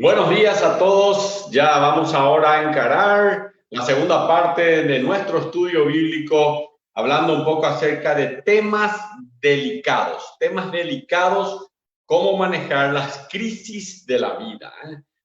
Buenos días a todos. Ya vamos ahora a encarar la segunda parte de nuestro estudio bíblico, hablando un poco acerca de temas delicados, cómo manejar las crisis de la vida.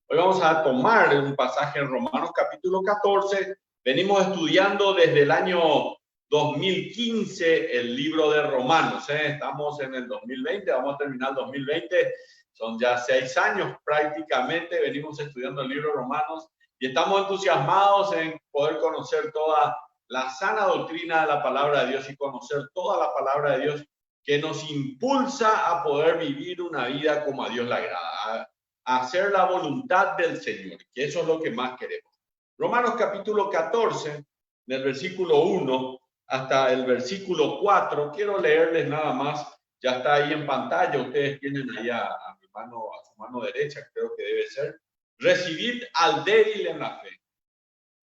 Hoy vamos a tomar un pasaje en Romanos capítulo 14. Venimos estudiando desde el año 2015 el libro de Romanos. Estamos en el 2020, vamos a terminar el 2020. Son ya 6 años prácticamente, venimos estudiando el libro de Romanos y estamos entusiasmados en poder conocer toda la sana doctrina de la palabra de Dios y conocer toda la palabra de Dios que nos impulsa a poder vivir una vida como a Dios le agrada, a hacer la voluntad del Señor, que eso es lo que más queremos. Romanos capítulo 14, del versículo 1 hasta el versículo 4, quiero leerles nada más. Ya está ahí en pantalla, ustedes tienen ahí a su mano derecha, creo que debe ser. Recibid al débil en la fe.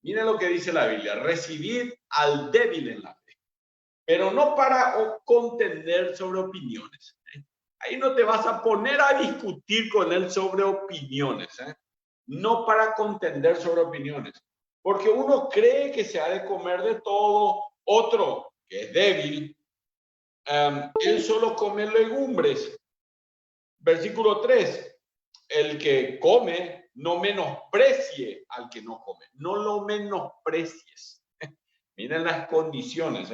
Miren lo que dice la Biblia, recibid al débil en la fe, pero no para contender sobre opiniones. Ahí no te vas a poner a discutir con él sobre opiniones, no para contender sobre opiniones, porque uno cree que se ha de comer de todo, otro que es débil, él solo come legumbres. Versículo 3, el que come no menosprecie al que no come, no lo menosprecies. Miren las condiciones,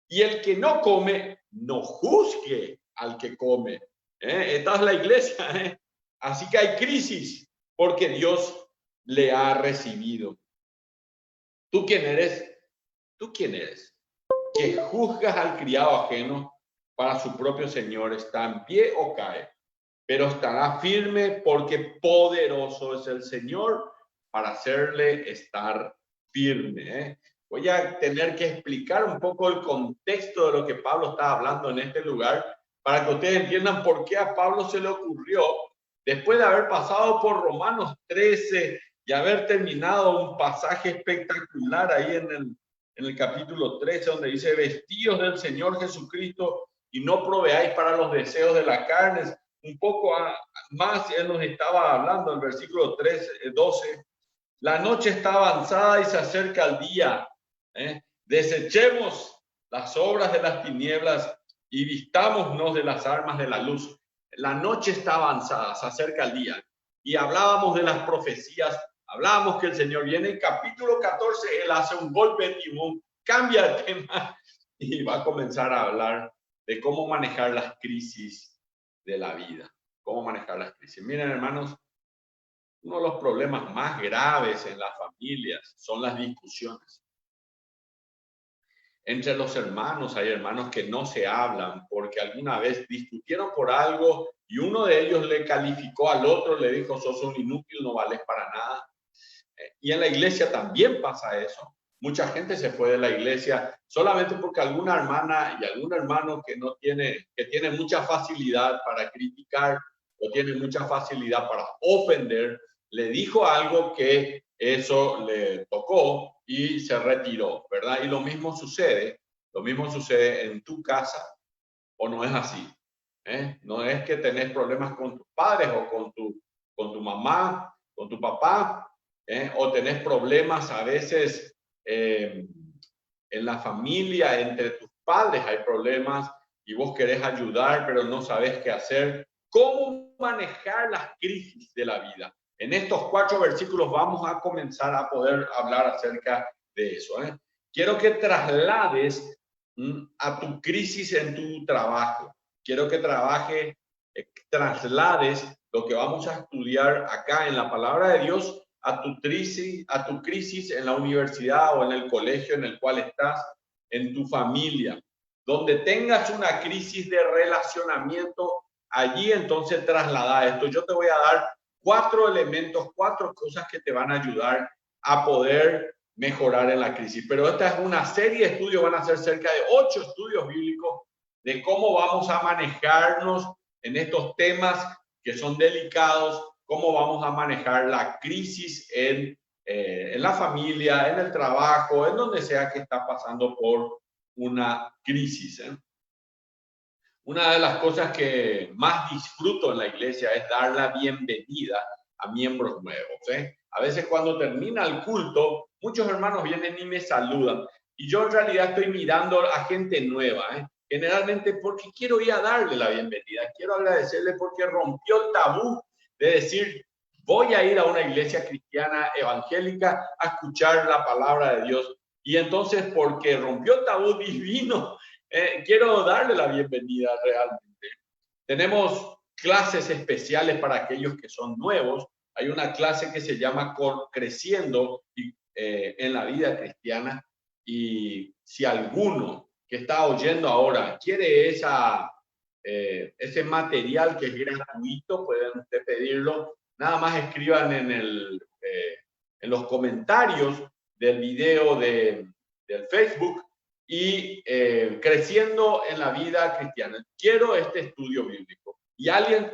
y el que no come no juzgue al que come. Esta es la iglesia, así que hay crisis porque Dios le ha recibido. ¿Tú quién eres? ¿Tú quién eres? Que juzgas al criado ajeno para su propio señor, está en pie o cae, pero estará firme porque poderoso es el Señor para hacerle estar firme. Voy a tener que explicar un poco el contexto de lo que Pablo está hablando en este lugar para que ustedes entiendan por qué a Pablo se le ocurrió, después de haber pasado por Romanos 13 y haber terminado un pasaje espectacular ahí en el capítulo 13, donde dice, vestíos del Señor Jesucristo y no proveáis para los deseos de la carne. Un poco más, él nos estaba hablando en el versículo 12. La noche está avanzada y se acerca el día. Desechemos las obras de las tinieblas y vistámonos de las armas de la luz. La noche está avanzada, se acerca el día. Y hablábamos de las profecías, hablábamos que el Señor viene. En capítulo 14, él hace un golpe de timón, cambia de tema y va a comenzar a hablar de cómo manejar las crisis de la vida, cómo manejar las crisis. Miren, hermanos, uno de los problemas más graves en las familias son las discusiones. Entre los hermanos hay hermanos que no se hablan porque alguna vez discutieron por algo y uno de ellos le calificó al otro, le dijo, sos un inútil, no vales para nada. Y en la iglesia también pasa eso. Mucha gente se fue de la iglesia solamente porque alguna hermana y algún hermano que tiene mucha facilidad para criticar o tiene mucha facilidad para ofender, le dijo algo que eso le tocó y se retiró, ¿verdad? Y lo mismo sucede en tu casa, ¿o no es así? No es que tenés problemas con tus padres o con tu mamá, con tu papá, o tenés problemas a veces en la familia, entre tus padres hay problemas y vos querés ayudar, pero no sabés qué hacer. ¿Cómo manejar las crisis de la vida? En estos 4 versículos vamos a comenzar a poder hablar acerca de eso. Quiero que traslades a tu crisis en tu trabajo. Quiero que traslades lo que vamos a estudiar acá en la palabra de Dios a tu crisis en la universidad o en el colegio en el cual estás, en tu familia. Donde tengas una crisis de relacionamiento, allí entonces traslada esto. Yo te voy a dar 4 elementos, 4 cosas que te van a ayudar a poder mejorar en la crisis. Pero esta es una serie de estudios, van a ser cerca de 8 estudios bíblicos de cómo vamos a manejarnos en estos temas que son delicados, cómo vamos a manejar la crisis en la familia, en el trabajo, en donde sea que está pasando por una crisis. Una de las cosas que más disfruto en la iglesia es dar la bienvenida a miembros nuevos. A veces cuando termina el culto, muchos hermanos vienen y me saludan. Y yo en realidad estoy mirando a gente nueva, generalmente porque quiero ir a darle la bienvenida. Quiero agradecerle porque rompió el tabú de decir, voy a ir a una iglesia cristiana evangélica a escuchar la palabra de Dios. Y entonces, porque rompió el tabú divino, quiero darle la bienvenida realmente. Tenemos clases especiales para aquellos que son nuevos. Hay una clase que se llama Creciendo en la vida cristiana. Y si alguno que está oyendo ahora quiere ese material que es gratuito, pueden usted pedirlo. Nada más escriban en los comentarios del video del Facebook y creciendo en la vida cristiana. Quiero este estudio bíblico. Y alguien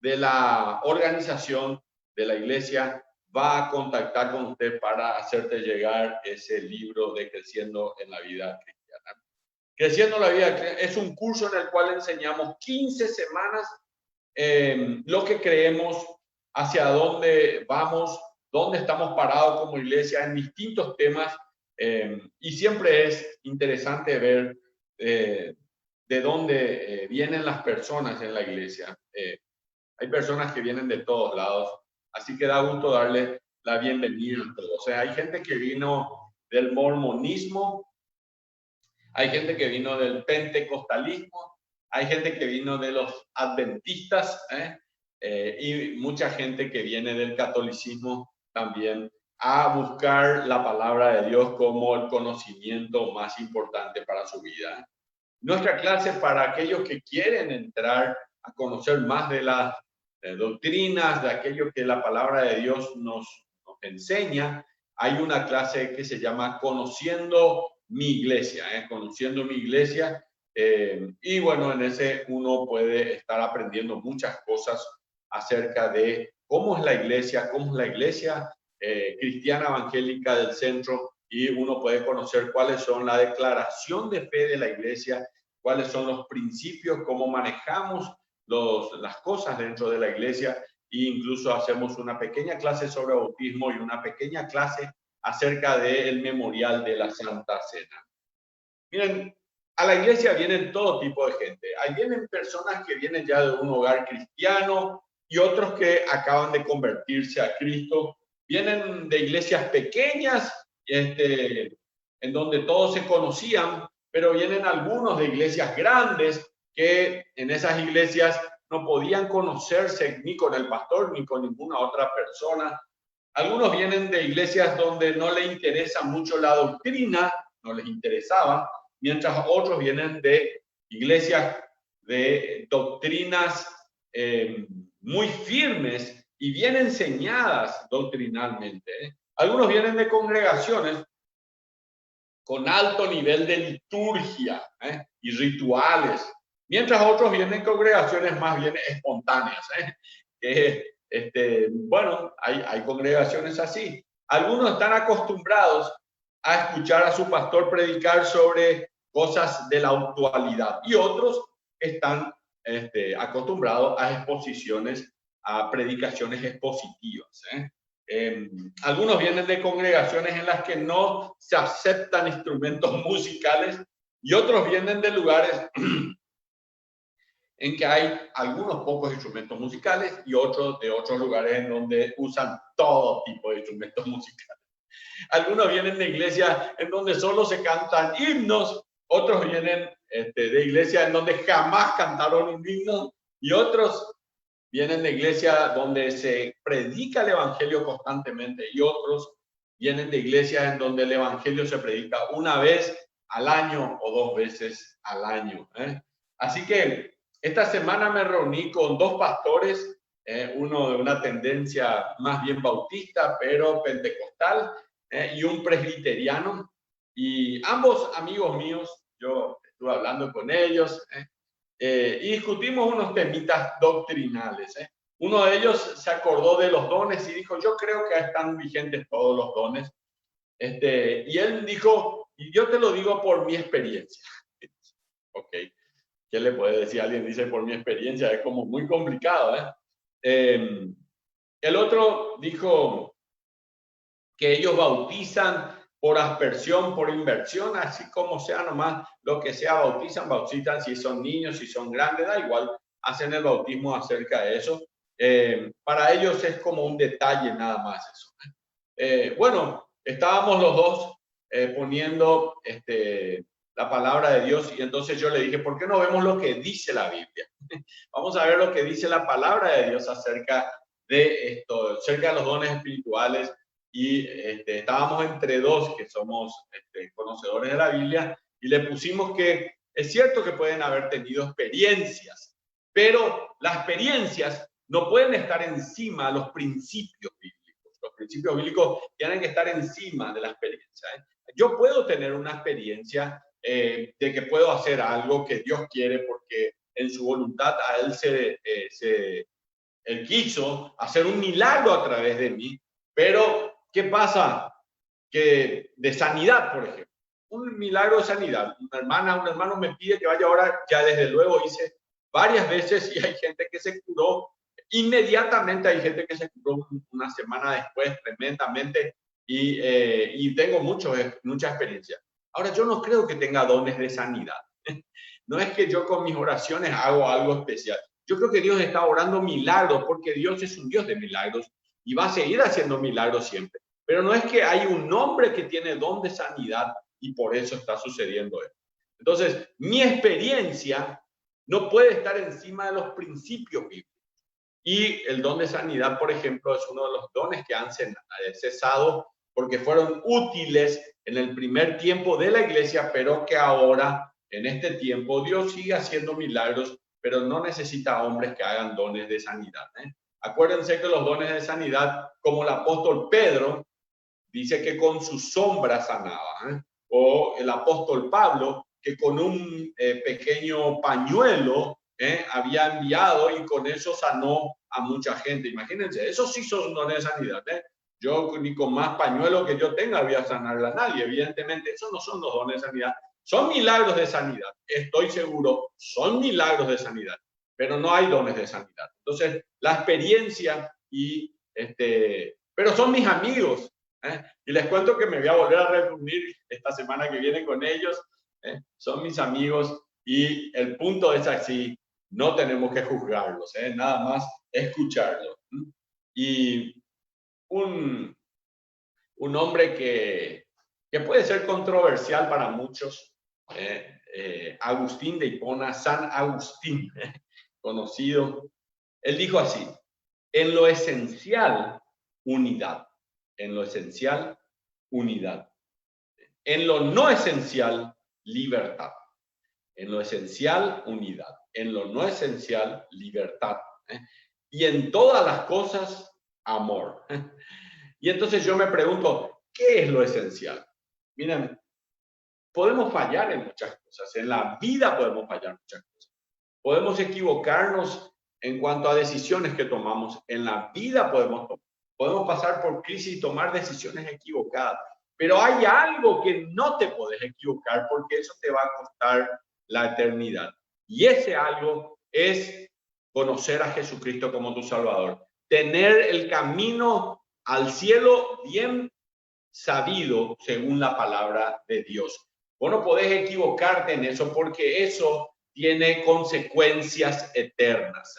de la organización de la iglesia va a contactar con usted para hacerte llegar ese libro de Creciendo en la vida cristiana. Creciendo en la vida cristiana es un curso en el cual enseñamos 15 semanas lo que creemos, hacia dónde vamos, dónde estamos parados como iglesia en distintos temas. Y siempre es interesante ver de dónde vienen las personas en la iglesia. Hay personas que vienen de todos lados, así que da gusto darle la bienvenida a todos. O sea, hay gente que vino del mormonismo, hay gente que vino del pentecostalismo, hay gente que vino de los adventistas, y mucha gente que viene del catolicismo también a buscar la palabra de Dios como el conocimiento más importante para su vida. Nuestra clase para aquellos que quieren entrar a conocer más de las doctrinas, de aquello que la palabra de Dios nos enseña, hay una clase que se llama Conociendo mi Iglesia, Conociendo mi Iglesia. Y bueno, en ese uno puede estar aprendiendo muchas cosas acerca de cómo es la iglesia cristiana evangélica del centro, y uno puede conocer cuáles son la declaración de fe de la iglesia, cuáles son los principios, cómo manejamos las cosas dentro de la iglesia, e incluso hacemos una pequeña clase sobre bautismo y una pequeña clase acerca del memorial de la Santa Cena. Miren, a la iglesia vienen todo tipo de gente. Ahí vienen personas que vienen ya de un hogar cristiano y otros que acaban de convertirse a Cristo. Vienen de iglesias pequeñas, en donde todos se conocían, pero vienen algunos de iglesias grandes que en esas iglesias no podían conocerse ni con el pastor ni con ninguna otra persona. Algunos vienen de iglesias donde no les interesa mucho la doctrina, no les interesaba, mientras otros vienen de iglesias de doctrinas muy firmes y bien enseñadas doctrinalmente. Algunos vienen de congregaciones con alto nivel de liturgia y rituales, mientras otros vienen de congregaciones más bien espontáneas. Bueno, hay congregaciones así. Algunos están acostumbrados a escuchar a su pastor predicar sobre cosas de la actualidad y otros están acostumbrados a exposiciones, a predicaciones expositivas. Algunos vienen de congregaciones en las que no se aceptan instrumentos musicales y otros vienen de lugares en que hay algunos pocos instrumentos musicales y otros de otros lugares en donde usan todo tipo de instrumentos musicales. Algunos vienen de iglesias en donde solo se cantan himnos, otros vienen de iglesias en donde jamás cantaron un himno y otros vienen de iglesias donde se predica el evangelio constantemente y otros vienen de iglesias en donde el evangelio se predica una vez al año o 2 veces al año. Así que esta semana me reuní con 2 pastores, uno de una tendencia más bien bautista, pero pentecostal, y un presbiteriano. Y ambos amigos míos, yo estuve hablando con ellos, y discutimos unos temitas doctrinales. Uno de ellos se acordó de los dones y dijo, yo creo que están vigentes todos los dones. Y él dijo, y yo te lo digo por mi experiencia. Ok, ¿qué le puede decir? Alguien dice por mi experiencia, es como muy complicado. Él El otro dijo que ellos bautizan por aspersión, por inversión, así como sea nomás, lo que sea, bautizan, si son niños, si son grandes, da igual, hacen el bautismo acerca de eso. Para ellos es como un detalle nada más eso. Bueno, estábamos los dos poniendo la palabra de Dios y entonces yo le dije, ¿por qué no vemos lo que dice la Biblia? Vamos a ver lo que dice la palabra de Dios acerca de esto, acerca de los dones espirituales. Y estábamos entre dos que somos conocedores de la Biblia y le pusimos que es cierto que pueden haber tenido experiencias, pero las experiencias no pueden estar encima de los principios bíblicos. Los principios bíblicos tienen que estar encima de la experiencia. Yo puedo tener una experiencia de que puedo hacer algo que Dios quiere porque en su voluntad a Él Él quiso hacer un milagro a través de mí, pero ¿qué pasa? Que de sanidad, por ejemplo, un milagro de sanidad. Un hermano me pide que vaya ahora, ya desde luego hice varias veces y hay gente que se curó inmediatamente, hay gente que se curó una semana después tremendamente y tengo mucha experiencia. Ahora, yo no creo que tenga dones de sanidad. No es que yo con mis oraciones hago algo especial. Yo creo que Dios está orando milagros porque Dios es un Dios de milagros y va a seguir haciendo milagros siempre. Pero no es que hay un hombre que tiene don de sanidad y por eso está sucediendo esto. Entonces, mi experiencia no puede estar encima de los principios bíblicos. Y el don de sanidad, por ejemplo, es uno de los dones que han cesado porque fueron útiles en el primer tiempo de la iglesia, pero que ahora, en este tiempo, Dios sigue haciendo milagros, pero no necesita hombres que hagan dones de sanidad. Acuérdense que los dones de sanidad, como el apóstol Pedro, dice que con su sombra sanaba, o el apóstol Pablo, que con un pequeño pañuelo había enviado y con eso sanó a mucha gente. Imagínense, eso sí son dones de sanidad. Yo ni con más pañuelo que yo tenga voy a sanarle a nadie, evidentemente. Esos no son los dones de sanidad. Son milagros de sanidad, estoy seguro, son milagros de sanidad, pero no hay dones de sanidad. Entonces, la experiencia pero son mis amigos. Y les cuento que me voy a volver a reunir esta semana que viene con ellos. Son mis amigos y el punto es así, no tenemos que juzgarlos, nada más escucharlos. Y un hombre que puede ser controversial para muchos, Agustín de Hipona, San Agustín, conocido, él dijo así: en lo esencial, unidad. En lo esencial, unidad. En lo no esencial, libertad. En lo esencial, unidad. En lo no esencial, libertad. Y en todas las cosas, amor. Y entonces yo me pregunto, ¿qué es lo esencial? Miren, podemos fallar en muchas cosas. En la vida podemos fallar en muchas cosas. Podemos equivocarnos en cuanto a decisiones que tomamos. En la vida podemos pasar por crisis y tomar decisiones equivocadas. Pero hay algo que no te puedes equivocar porque eso te va a costar la eternidad. Y ese algo es conocer a Jesucristo como tu Salvador. Tener el camino al cielo bien sabido según la palabra de Dios. Vos no podés equivocarte en eso porque eso tiene consecuencias eternas.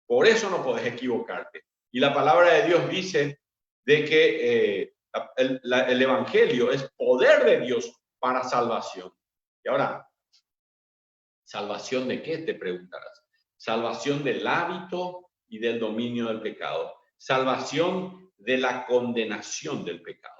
Por eso no podés equivocarte. Y la palabra de Dios dice de que el evangelio es poder de Dios para salvación. Y ahora, ¿salvación de qué? Te preguntarás. Salvación del hábito y del dominio del pecado. Salvación de la condenación del pecado.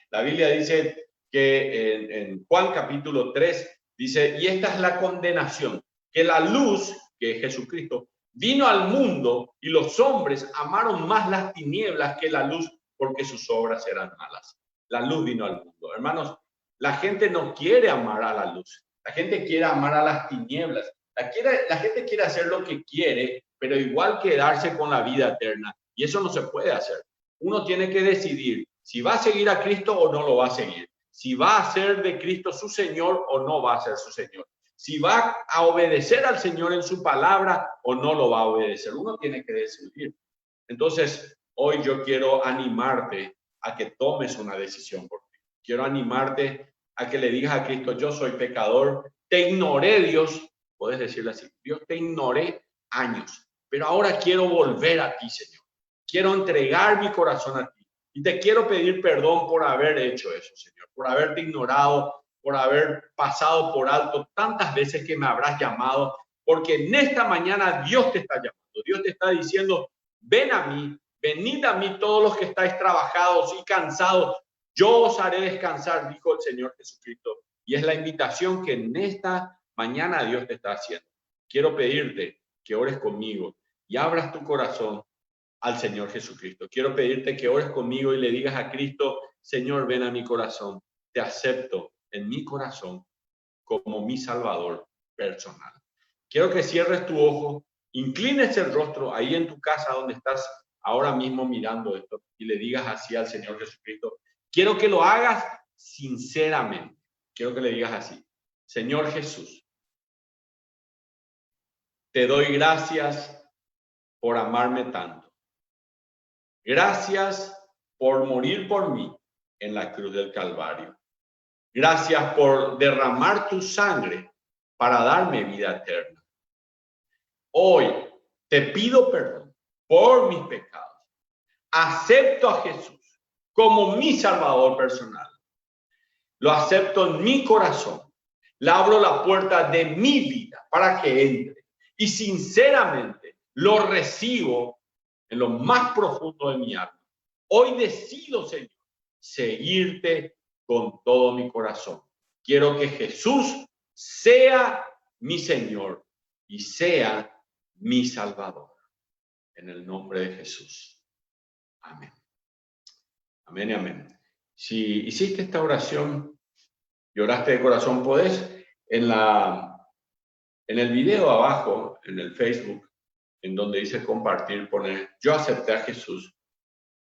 La Biblia dice que en Juan capítulo 3 dice, y esta es la condenación, que la luz, que es Jesucristo, vino al mundo y los hombres amaron más las tinieblas que la luz porque sus obras eran malas. La luz vino al mundo. Hermanos, la gente no quiere amar a la luz. La gente quiere amar a las tinieblas. La gente quiere hacer lo que quiere, pero igual quedarse con la vida eterna. Y eso no se puede hacer. Uno tiene que decidir si va a seguir a Cristo o no lo va a seguir. Si va a ser de Cristo su Señor o no va a ser su Señor. Si va a obedecer al Señor en su palabra o no lo va a obedecer. Uno tiene que decidir. Entonces, Hoy yo quiero animarte a que tomes una decisión por ti. Quiero animarte a que le digas a Cristo, yo soy pecador, te ignoré, Dios. Puedes decirle así, Dios, te ignoré años, pero ahora quiero volver a ti, Señor. Quiero entregar mi corazón a ti. Y te quiero pedir perdón por haber hecho eso, Señor, por haberte ignorado, por haber pasado por alto tantas veces que me habrás llamado, porque en esta mañana Dios te está llamando. Dios te está diciendo, ven a mí, venid a mí todos los que estáis trabajados y cansados. Yo os haré descansar, dijo el Señor Jesucristo. Y es la invitación que en esta mañana Dios te está haciendo. Quiero pedirte que ores conmigo y abras tu corazón al Señor Jesucristo. Quiero pedirte que ores conmigo y le digas a Cristo, Señor, ven a mi corazón. Te acepto en mi corazón como mi Salvador personal. Quiero que cierres tu ojo, inclines el rostro ahí en tu casa donde estás ahora mismo mirando esto y le digas así al Señor Jesucristo. Quiero que lo hagas sinceramente. Quiero que le digas así. Señor Jesús, te doy gracias por amarme tanto. Gracias por morir por mí en la cruz del Calvario. Gracias por derramar tu sangre para darme vida eterna. Hoy te pido perdón por mis pecados. Acepto a Jesús como mi Salvador personal. Lo acepto en mi corazón. Le abro la puerta de mi vida para que entre. Y sinceramente lo recibo en lo más profundo de mi alma. Hoy decido, Señor, seguirte con todo mi corazón. Quiero que Jesús sea mi Señor y sea mi Salvador. En el nombre de Jesús. Amén. Amén y amén. Si hiciste esta oración y oraste de corazón, podés en el video abajo, en el Facebook, en donde dice compartir, poner, yo acepté a Jesús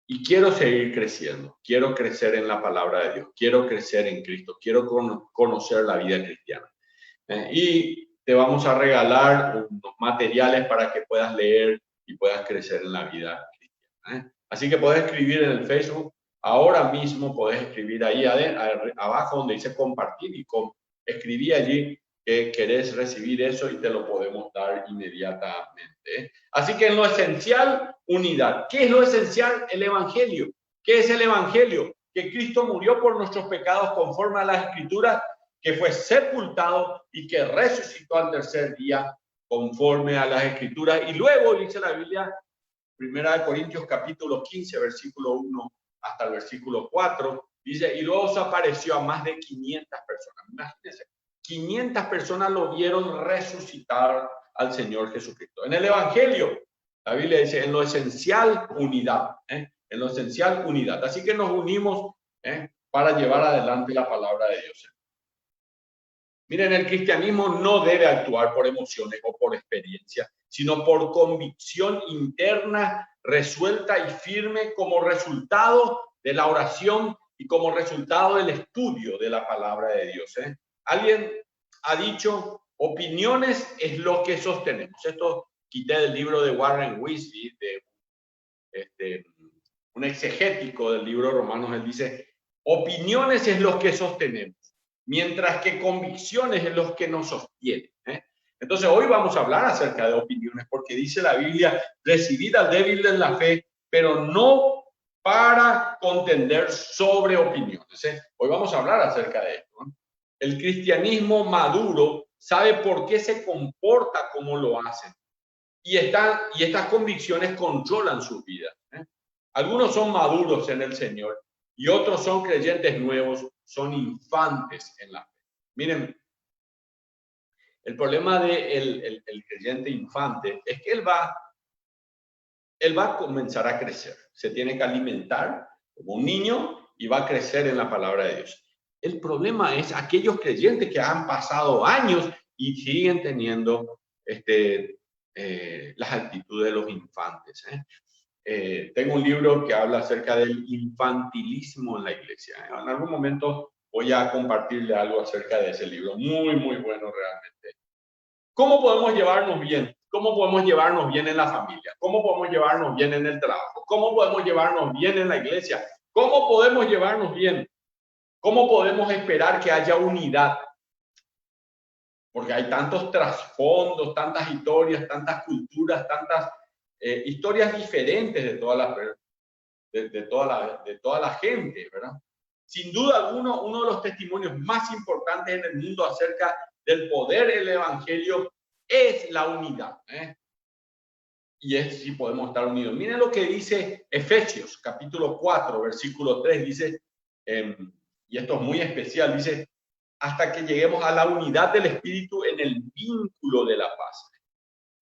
y quiero seguir creciendo, quiero crecer en la palabra de Dios, quiero crecer en Cristo, quiero conocer la vida cristiana. Y te vamos a regalar unos materiales para que puedas leer y puedas crecer en la vida cristiana. Así que puedes escribir en el Facebook, ahora mismo puedes escribir ahí abajo donde dice compartir y escribí allí que querés recibir eso y te lo podemos dar inmediatamente. Así que en lo esencial, unidad. ¿Qué es lo esencial? El Evangelio. ¿Qué es el Evangelio? Que Cristo murió por nuestros pecados conforme a las Escrituras, que fue sepultado y que resucitó al tercer día conforme a las Escrituras. Y luego dice la Biblia, 1 Corintios capítulo 15, versículo 1 hasta el versículo 4, dice, y luego se apareció a más de 500 personas. Imagínense, 500 personas lo vieron resucitar al Señor Jesucristo. En el Evangelio, la Biblia dice, en lo esencial, unidad. En lo esencial, unidad. Así que nos unimos para llevar adelante la palabra de Dios. Miren, el cristianismo no debe actuar por emociones o por experiencia, sino por convicción interna, resuelta y firme como resultado de la oración y como resultado del estudio de la palabra de Dios. Alguien ha dicho, opiniones es lo que sostenemos. Esto quité del libro de Warren Wiersbe, un exegético del libro de Romanos. Él dice, opiniones es lo que sostenemos, mientras que convicciones es lo que nos sostiene. Entonces hoy vamos a hablar acerca de opiniones, porque dice la Biblia, recibid al débil en la fe, pero no para contender sobre opiniones. Hoy vamos a hablar acerca de esto. El cristianismo maduro sabe por qué se comporta como lo hacen. Y estas convicciones controlan sus vidas. Algunos son maduros en el Señor y otros son creyentes nuevos, son infantes en la fe. Miren, el problema del creyente infante es que él va a comenzar a crecer. Se tiene que alimentar como un niño y va a crecer en la palabra de Dios. El problema es aquellos creyentes que han pasado años y siguen teniendo las actitudes de los infantes. Tengo un libro que habla acerca del infantilismo en la iglesia. En algún momento voy a compartirle algo acerca de ese libro. Muy, muy bueno realmente. ¿Cómo podemos llevarnos bien ¿Cómo podemos llevarnos bien en la familia? ¿Cómo podemos llevarnos bien en el trabajo? ¿Cómo podemos llevarnos bien en la iglesia? ¿Cómo podemos llevarnos bien? ¿Cómo podemos esperar que haya unidad? Porque hay tantos trasfondos, tantas historias, tantas culturas, tantas historias diferentes de toda la gente, ¿verdad? Sin duda alguna, uno de los testimonios más importantes en el mundo acerca del poder del evangelio es la unidad, ¿eh? Y es si podemos estar unidos. Miren lo que dice Efesios, capítulo 4, versículo 3, dice, y esto es muy especial, dice, hasta que lleguemos a la unidad del Espíritu en el vínculo de la paz.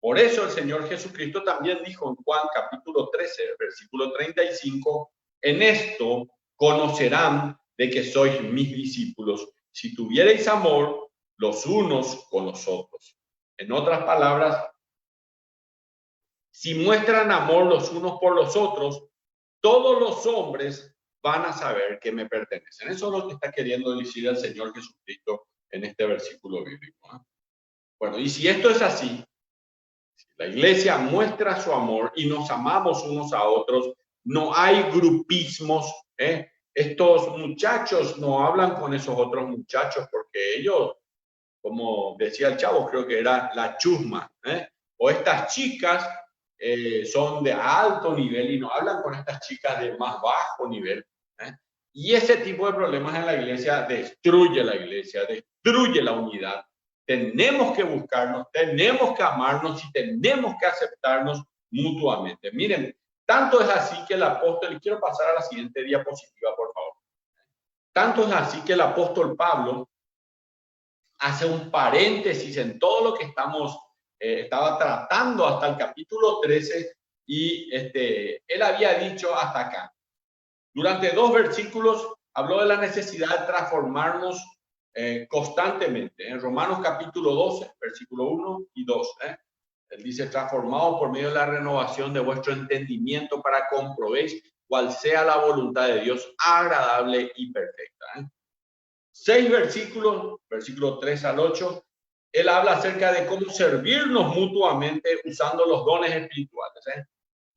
Por eso el Señor Jesucristo también dijo en Juan capítulo 13, versículo 35, en esto conocerán de que sois mis discípulos, si tuvierais amor los unos con los otros. En otras palabras, si muestran amor los unos por los otros, todos los hombres van a saber que me pertenecen. Eso es lo que está queriendo decir el Señor Jesucristo en este versículo bíblico, ¿eh? Bueno, y si esto es así, si la iglesia muestra su amor y nos amamos unos a otros, no hay grupismos, ¿eh? Estos muchachos no hablan con esos otros muchachos porque ellos, como decía el chavo, creo que era la chusma, ¿eh? O estas chicas son de alto nivel y no hablan con estas chicas de más bajo nivel, ¿eh? Y ese tipo de problemas en la iglesia destruye la unidad. Tenemos que buscarnos, tenemos que amarnos y tenemos que aceptarnos mutuamente. Miren, tanto es así que el apóstol, y quiero pasar a la siguiente diapositiva, por favor. Tanto es así que el apóstol Pablo hace un paréntesis en todo lo que estaba tratando hasta el capítulo 13 y él había dicho hasta acá. Durante 2 versículos habló de la necesidad de transformarnos constantemente. En Romanos capítulo 12, versículo 1 y 2. Él dice, transformados por medio de la renovación de vuestro entendimiento para comprobéis cuál sea la voluntad de Dios agradable y perfecta. 6 versículos, versículos 3 al 8, él habla acerca de cómo servirnos mutuamente usando los dones espirituales.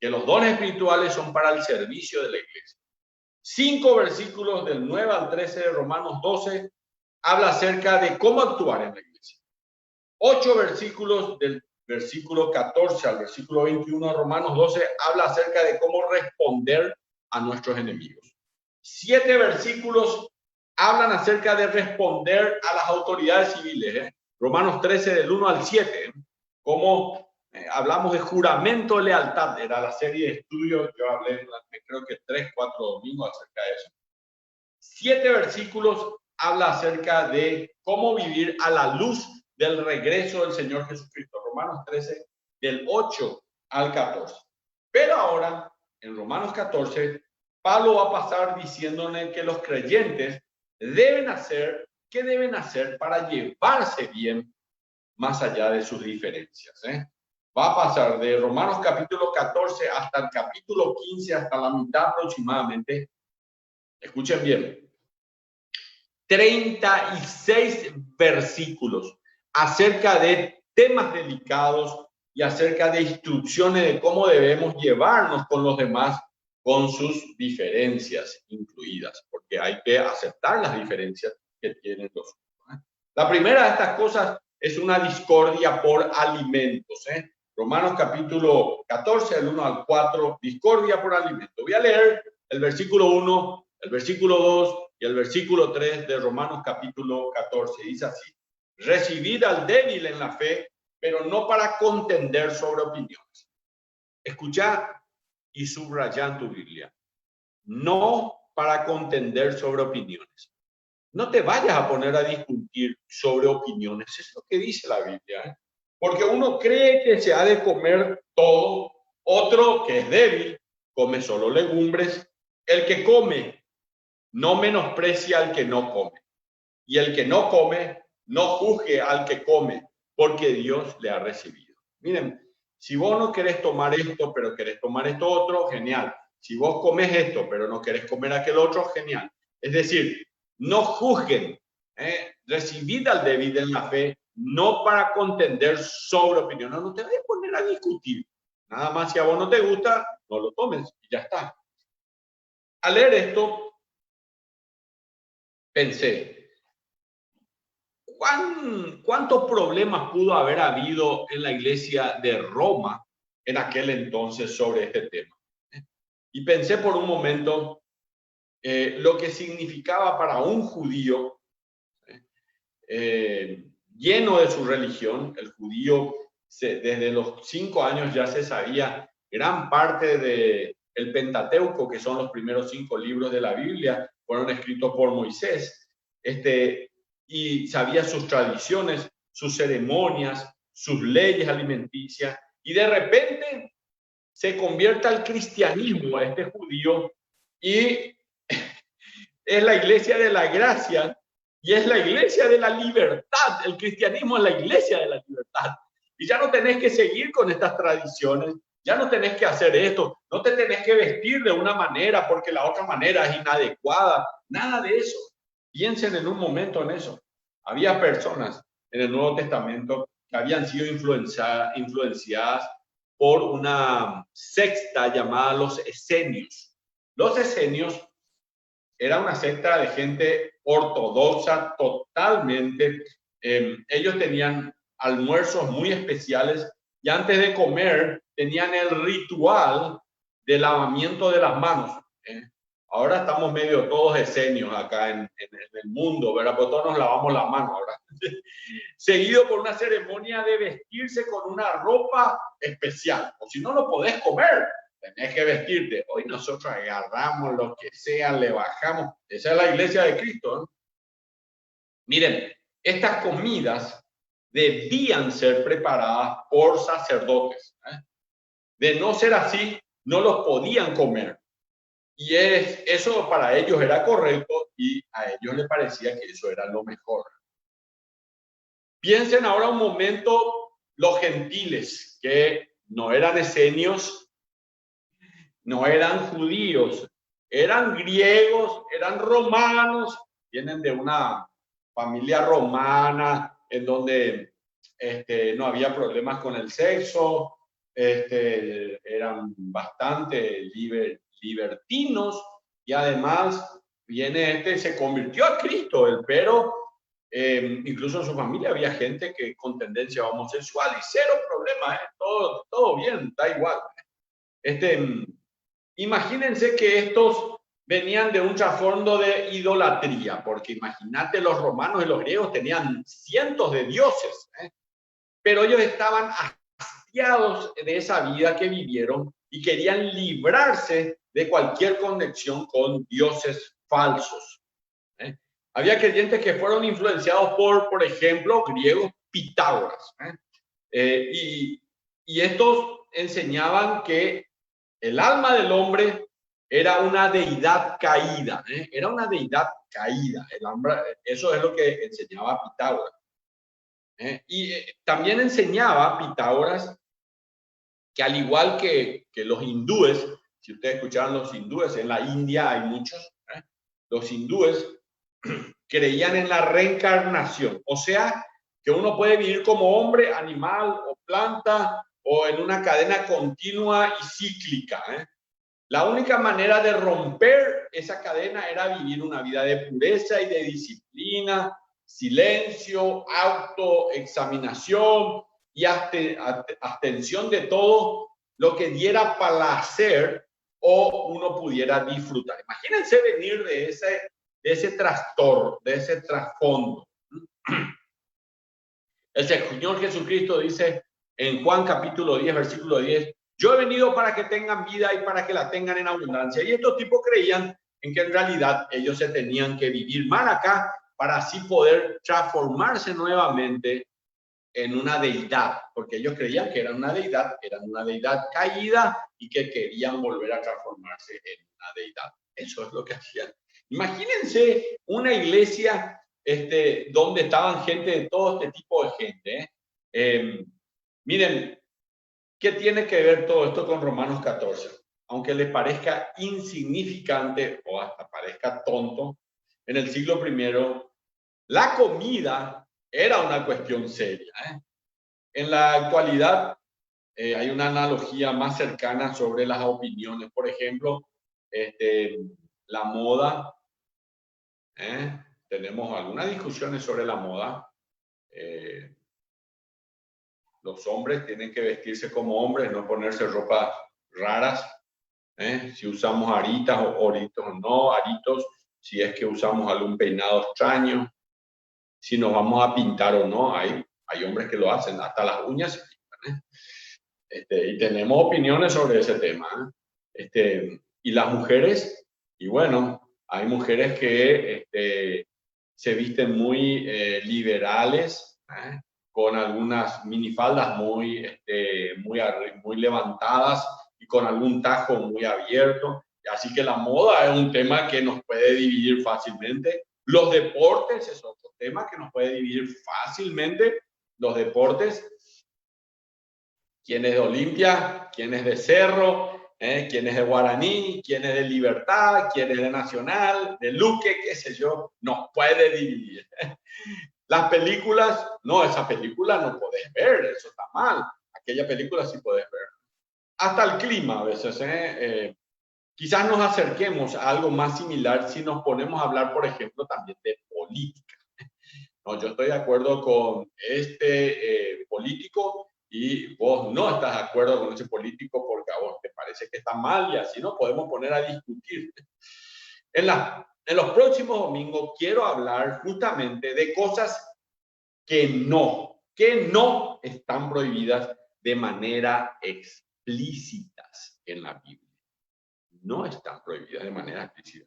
Que los dones espirituales son para el servicio de la iglesia. 5 versículos del 9 al 13 de Romanos 12 habla acerca de cómo actuar en la iglesia. 8 versículos del versículo 14 al versículo 21 de Romanos 12 habla acerca de cómo responder a nuestros enemigos. 7 versículos hablan acerca de responder a las autoridades civiles. Romanos 13 del 1 al 7, como hablamos de juramento de lealtad, era la serie de estudios, yo hablé creo que 3, 4 domingos acerca de eso. 7 versículos habla acerca de cómo vivir a la luz del regreso del Señor Jesucristo. Romanos 13 del 8 al 14. Pero ahora, en Romanos 14, Pablo va a pasar diciéndole que los creyentes deben hacer para llevarse bien más allá de sus diferencias. Va a pasar de Romanos capítulo 14 hasta el capítulo 15, hasta la mitad aproximadamente. Escuchen bien. 36 versículos acerca de temas delicados y acerca de instrucciones de cómo debemos llevarnos con los demás, con sus diferencias incluidas, porque hay que aceptar las diferencias que tienen los otros. La primera de estas cosas es una discordia por alimentos. Romanos capítulo 14, del 1 al 4, discordia por alimentos. Voy a leer el versículo 1, el versículo 2 y el versículo 3 de Romanos capítulo 14. Dice así: recibid al débil en la fe, pero no para contender sobre opiniones. Escuchad y subraya en tu Biblia. No para contender sobre opiniones. No te vayas a poner a discutir sobre opiniones. Es lo que dice la Biblia. Porque uno cree que se ha de comer todo. Otro, que es débil, come solo legumbres. El que come no menosprecia al que no come. Y el que no come no juzgue al que come, porque Dios le ha recibido. Miren, si vos no querés tomar esto, pero querés tomar esto otro, genial. Si vos comes esto, pero no querés comer aquel otro, genial. Es decir, no juzguen Recibid al débil en la fe, no para contender sobre opiniones. No te vas a poner a discutir. Nada más si a vos no te gusta, no lo tomes y ya está. Al leer esto, pensé, ¿cuántos problemas pudo haber habido en la iglesia de Roma en aquel entonces sobre este tema? Y pensé por un momento lo que significaba para un judío lleno de su religión. El judío desde los 5 años ya se sabía gran parte del Pentateuco, que son los primeros 5 libros de la Biblia, fueron escritos por Moisés, y sabía sus tradiciones, sus ceremonias, sus leyes alimenticias, y de repente se convierte al cristianismo a este judío y es la iglesia de la gracia y es la iglesia de la libertad. El cristianismo es la iglesia de la libertad. Y ya no tenés que seguir con estas tradiciones, ya no tenés que hacer esto, no te tenés que vestir de una manera porque la otra manera es inadecuada, nada de eso. Piensen en un momento en eso. Había personas en el Nuevo Testamento que habían sido influenciadas por una secta llamada los esenios. Los esenios era una secta de gente ortodoxa totalmente. Ellos tenían almuerzos muy especiales y antes de comer tenían el ritual de lavamiento de las manos. Ahora estamos medio todos esenios acá en el mundo, ¿verdad? Pues todos nos lavamos las manos ahora. Seguido por una ceremonia de vestirse con una ropa especial. O si no, lo podés comer. Tenés que vestirte. Hoy nosotros agarramos lo que sea, le bajamos. Esa es la iglesia de Cristo, ¿eh? Miren, estas comidas debían ser preparadas por sacerdotes. De no ser así, no los podían comer. Y eso para ellos era correcto y a ellos les parecía que eso era lo mejor. Piensen ahora un momento los gentiles, que no eran esenios, no eran judíos, eran griegos, eran romanos, vienen de una familia romana en donde no había problemas con el sexo, eran bastante libertinos y además se convirtió a Cristo, pero incluso en su familia había gente que con tendencia homosexual y cero problema, todo bien, da igual. Imagínense que estos venían de un trasfondo de idolatría, porque imagínate, los romanos y los griegos tenían cientos de dioses, pero ellos estaban hastiados de esa vida que vivieron y querían librarse de cualquier conexión con dioses falsos. Había creyentes que fueron influenciados por ejemplo, griegos, Pitágoras. Y estos enseñaban que el alma del hombre era una deidad caída, era una deidad caída. Eso es lo que enseñaba Pitágoras. Y también enseñaba Pitágoras que al igual que los hindúes, si ustedes escucharon los hindúes, en la India hay muchos, los hindúes creían en la reencarnación, o sea, que uno puede vivir como hombre, animal o planta o en una cadena continua y cíclica. La única manera de romper esa cadena era vivir una vida de pureza y de disciplina, silencio, autoexaminación y abstención de todo lo que diera placer o uno pudiera disfrutar. Imagínense venir de ese trastorno, de ese trasfondo. El Señor Jesucristo dice en Juan capítulo 10, versículo 10, yo he venido para que tengan vida y para que la tengan en abundancia. Y estos tipos creían en que en realidad ellos se tenían que vivir mal acá para así poder transformarse nuevamente en una deidad, porque ellos creían que eran una deidad caída y que querían volver a transformarse en una deidad. Eso es lo que hacían. Imagínense una iglesia donde estaban gente de todo este tipo de gente. Miren, ¿qué tiene que ver todo esto con Romanos 14? Aunque les parezca insignificante o hasta parezca tonto, en el siglo I la comida era una cuestión seria. En la actualidad hay una analogía más cercana sobre las opiniones. Por ejemplo, la moda. Tenemos algunas discusiones sobre la moda. Los hombres tienen que vestirse como hombres, no ponerse ropas raras. Si usamos aritas o aritos o no, aritos, si es que usamos algún peinado extraño, si nos vamos a pintar o no. Hay hombres que lo hacen, hasta las uñas se pintan. Y tenemos opiniones sobre ese tema. Y las mujeres, y bueno, hay mujeres que se visten muy liberales, con algunas minifaldas muy levantadas y con algún tajo muy abierto. Así que la moda es un tema que nos puede dividir fácilmente. Los deportes es otro tema que nos puede dividir fácilmente. Los deportes, quién es de Olimpia, quién es de Cerro, quién es de Guaraní, quién es de Libertad, quién es de Nacional, de Luque, qué sé yo, nos puede dividir. Las películas, no, esa película no podés ver, eso está mal. Aquella película sí podés ver. Hasta el clima a veces. Quizás nos acerquemos a algo más similar si nos ponemos a hablar, por ejemplo, también de política. No, yo estoy de acuerdo con este político y vos no estás de acuerdo con ese político porque a vos te parece que está mal, y así nos podemos poner a discutir. En los próximos domingos quiero hablar justamente de cosas que no están prohibidas de manera explícitas en la Biblia. No están prohibidas de manera explícita.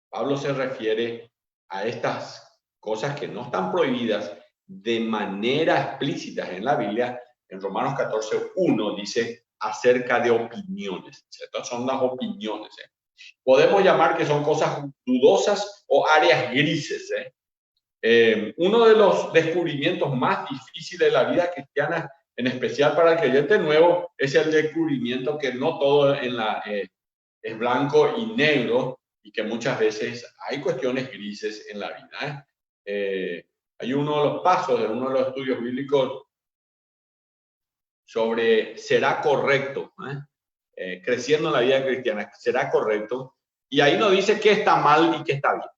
Pablo se refiere a estas cosas que no están prohibidas de manera explícita en la Biblia. En Romanos 14:1 dice acerca de opiniones. Estas son las opiniones. Podemos llamar que son cosas dudosas o áreas grises. Uno de los descubrimientos más difíciles de la vida cristiana, en especial para el creyente nuevo, es el descubrimiento que no todo es blanco y negro, y que muchas veces hay cuestiones grises en la vida. Hay uno de los pasos de uno de los estudios bíblicos sobre será correcto, creciendo en la vida cristiana, será correcto, y ahí no dice qué está mal y qué está bien,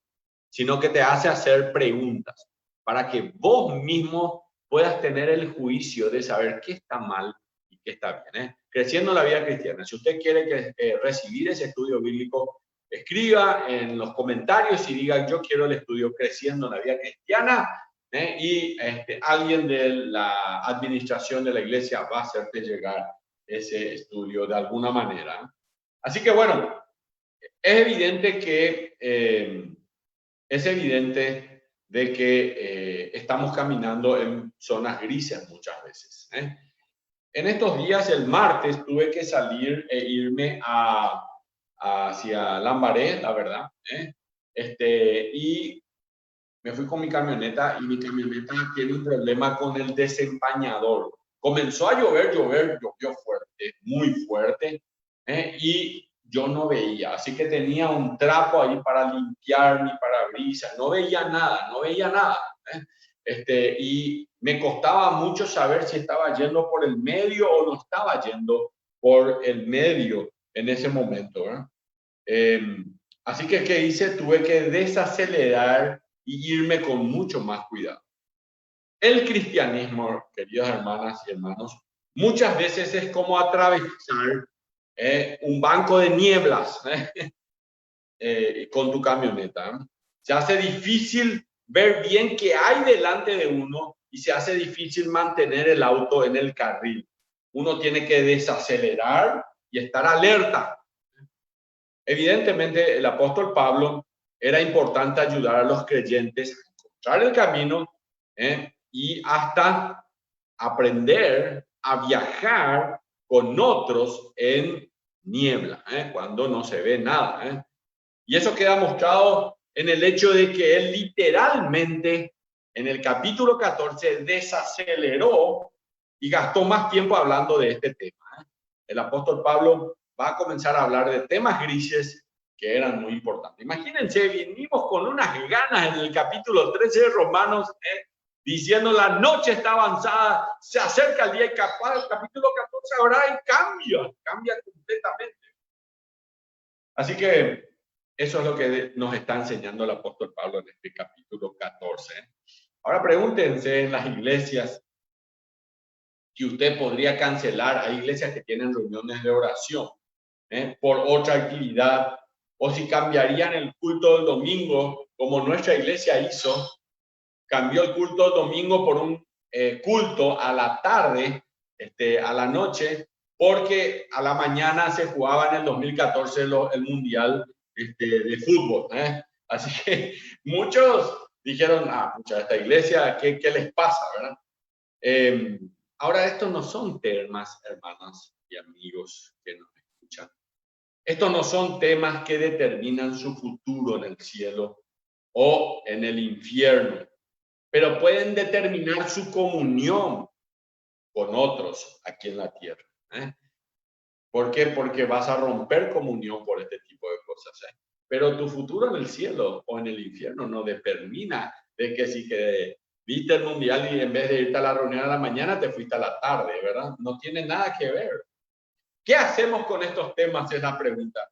sino que te hace hacer preguntas para que vos mismo puedas tener el juicio de saber qué está mal y qué está bien. Creciendo en la vida cristiana. Si usted quiere recibir ese estudio bíblico, escriba en los comentarios y diga: yo quiero el estudio Creciendo en la vida cristiana, y alguien de la administración de la iglesia va a hacerte llegar ese estudio de alguna manera. Así que bueno, es evidente de que estamos caminando en zonas grises muchas veces. En estos días, el martes, tuve que salir e irme hacia Lambaré, la verdad. Y me fui con mi camioneta, y mi camioneta tiene un problema con el desempañador. Comenzó a llover, llovió fuerte, muy fuerte, y yo no veía, así que tenía un trapo ahí para limpiar mi parabrisas, no veía nada. Y me costaba mucho saber si estaba yendo por el medio o no estaba yendo por el medio en ese momento. Así que, ¿qué hice? Tuve que desacelerar y irme con mucho más cuidado. El cristianismo, queridas hermanas y hermanos, muchas veces es como atravesar un banco de nieblas con tu camioneta. Se hace difícil ver bien qué hay delante de uno y se hace difícil mantener el auto en el carril. Uno tiene que desacelerar y estar alerta. Evidentemente, el apóstol Pablo era importante ayudar a los creyentes a encontrar el camino y hasta aprender a viajar con otros en niebla, cuando no se ve nada. Y eso queda mostrado en el hecho de que él literalmente en el capítulo 14 desaceleró y gastó más tiempo hablando de este tema. El apóstol Pablo va a comenzar a hablar de temas grises que eran muy importantes. Imagínense, venimos con unas ganas en el capítulo 13 de Romanos, diciendo la noche está avanzada, se acerca el día y capaz el capítulo 14 ahora cambia completamente. Así que eso es lo que nos está enseñando el apóstol Pablo en este capítulo 14. Ahora pregúntense en las iglesias si usted podría cancelar. Hay iglesias que tienen reuniones de oración por otra actividad, o si cambiarían el culto del domingo, como nuestra iglesia hizo, cambió el culto del domingo por un culto a la tarde, a la noche, porque a la mañana se jugaba en el 2014 el Mundial de fútbol. Así que muchos dijeron, pucha, esta iglesia, ¿qué les pasa, verdad? Ahora, estos no son temas, hermanas y amigos que nos escuchan. Estos no son temas que determinan su futuro en el cielo o en el infierno, pero pueden determinar su comunión con otros aquí en la tierra. ¿Por qué? Porque vas a romper comunión por este tipo de cosas. Pero tu futuro en el cielo o en el infierno no determina de que si que viste el mundial y en vez de irte a la reunión a la mañana te fuiste a la tarde, ¿verdad? No tiene nada que ver. ¿Qué hacemos con estos temas? Es la pregunta.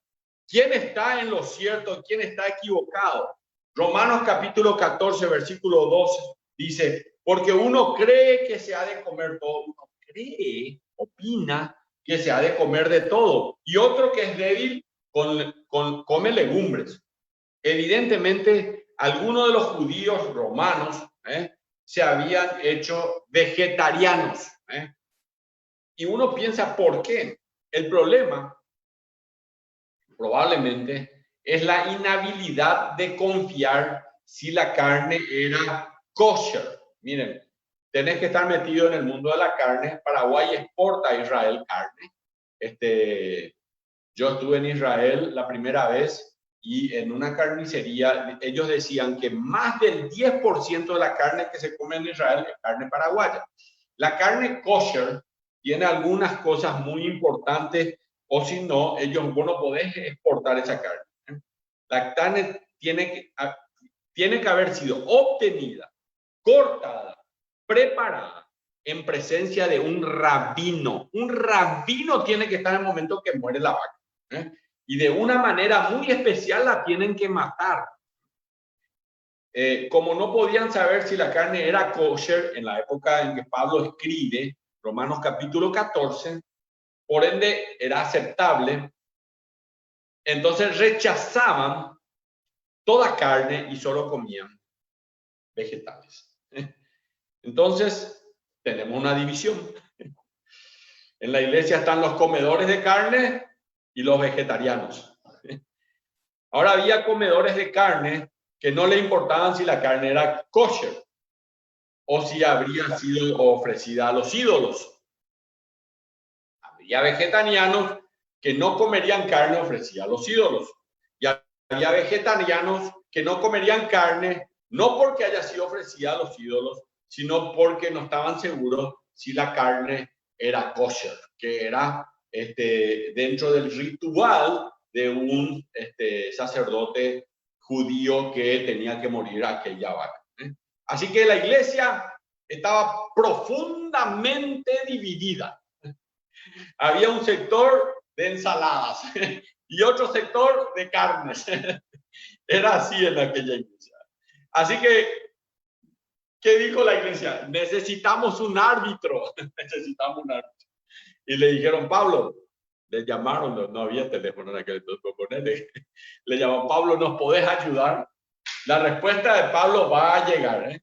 ¿Quién está en lo cierto? ¿Quién está equivocado? Romanos capítulo 14, versículo 12 dice, porque uno cree que se ha de comer todo, uno cree, opina que se ha de comer de todo, y otro que es débil come legumbres. Evidentemente, algunos de los judíos romanos se habían hecho vegetarianos. Y uno piensa, ¿por qué? El problema probablemente es la inhabilidad de confiar si la carne era kosher. Miren, tenés que estar metido en el mundo de la carne. Paraguay exporta a Israel carne. Yo estuve en Israel la primera vez y en una carnicería ellos decían que más del 10% de la carne que se come en Israel es carne paraguaya. La carne kosher tiene algunas cosas muy importantes, o si no, vos no podés exportar esa carne. La carne tiene que haber sido obtenida, cortada, preparada en presencia de un rabino. Un rabino tiene que estar en el momento que muere la vaca. Y de una manera muy especial la tienen que matar. Como no podían saber si la carne era kosher en la época en que Pablo escribe Romanos capítulo 14, por ende era aceptable, entonces rechazaban toda carne y solo comían vegetales. Entonces tenemos una división. En la iglesia están los comedores de carne y los vegetarianos. Ahora había comedores de carne que no le importaban si la carne era kosher o si habría sido ofrecida a los ídolos. Había vegetarianos que no comerían carne ofrecida a los ídolos. Y había vegetarianos que no comerían carne, no porque haya sido ofrecida a los ídolos, sino porque no estaban seguros si la carne era kosher, que era dentro del ritual de un sacerdote judío que tenía que morir aquella vaca. Así que la iglesia estaba profundamente dividida. Había un sector de ensaladas y otro sector de carnes. Era así en aquella iglesia. Así que, ¿qué dijo la iglesia? Necesitamos un árbitro. Necesitamos un árbitro. Y le dijeron, Pablo, le llamaron, no había teléfono en aquel entonces, le llamaron, Pablo, ¿nos podés ayudar? La respuesta de Pablo va a llegar.